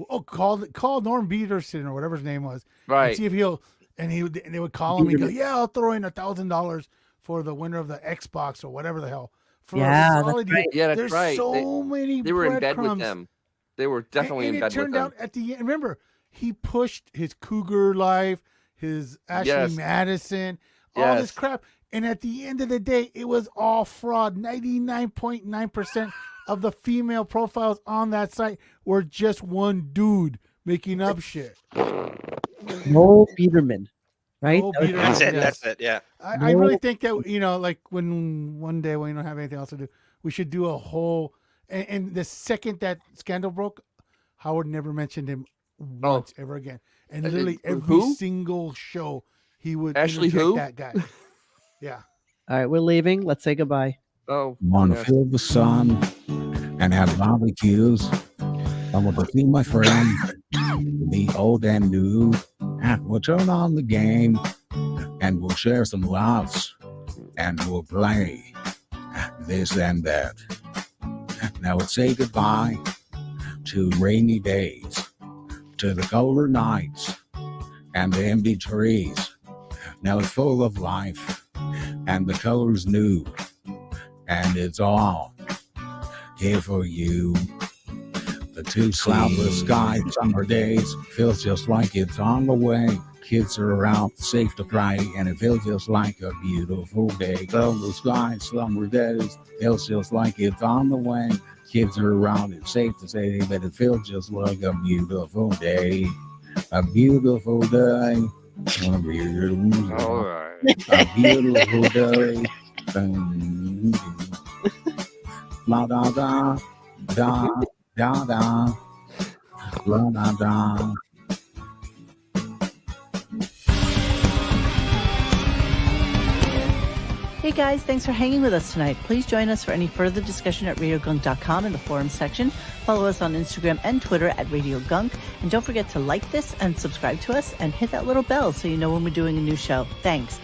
Oh, call Norm Peterson or whatever his name was. Right. And see if he'll and they would call him and go, "Yeah, I'll throw in $1,000 for the winner of the Xbox or whatever the hell." For Yeah, a solid that's right. Yeah, that's There's right. so many. They were in bed with breadcrumbs. them. They were definitely and in bed it turned with them. out at the end. Remember, he pushed his Cougar life, his Ashley Yes. Madison, all this crap. And at the end of the day, it was all fraud. 99.9% of the female profiles on that site were just one dude making up shit. No Biederman, right? No That was- Biederman, That's it. yes. That's it. Yeah. I really think that, like when one day when we don't have anything else to do, we should do a whole. And the second that scandal broke, Howard never mentioned him once ever again. And literally every single show he would Ashley interject who? that guy. Yeah. All right, we're leaving. Let's say goodbye. Oh, Want to feel the sun and have barbecues. I want to see my friends, the old and new. And we'll turn on the game and we'll share some laughs and we'll play this and that. Now let's say goodbye to rainy days, to the colder nights and the empty trees. Now it's full of life and the color's new and it's all here for you. The two cloudless sky summer days feels just like it's on the way. Kids are out safe to play and it feels just like a beautiful day. Cloudless sky summer days feels just like it's on the way. Kids are around, it's safe to say that it feels just like a beautiful day. A beautiful day. A beautiful, All right. a beautiful day. La da da da da da la da da. Hey guys, thanks for hanging with us tonight. Please join us for any further discussion at radiogunk.com in the forum section. Follow us on Instagram and Twitter at Radio Gunk. And don't forget to like this and subscribe to us and hit that little bell so you know when we're doing a new show. Thanks.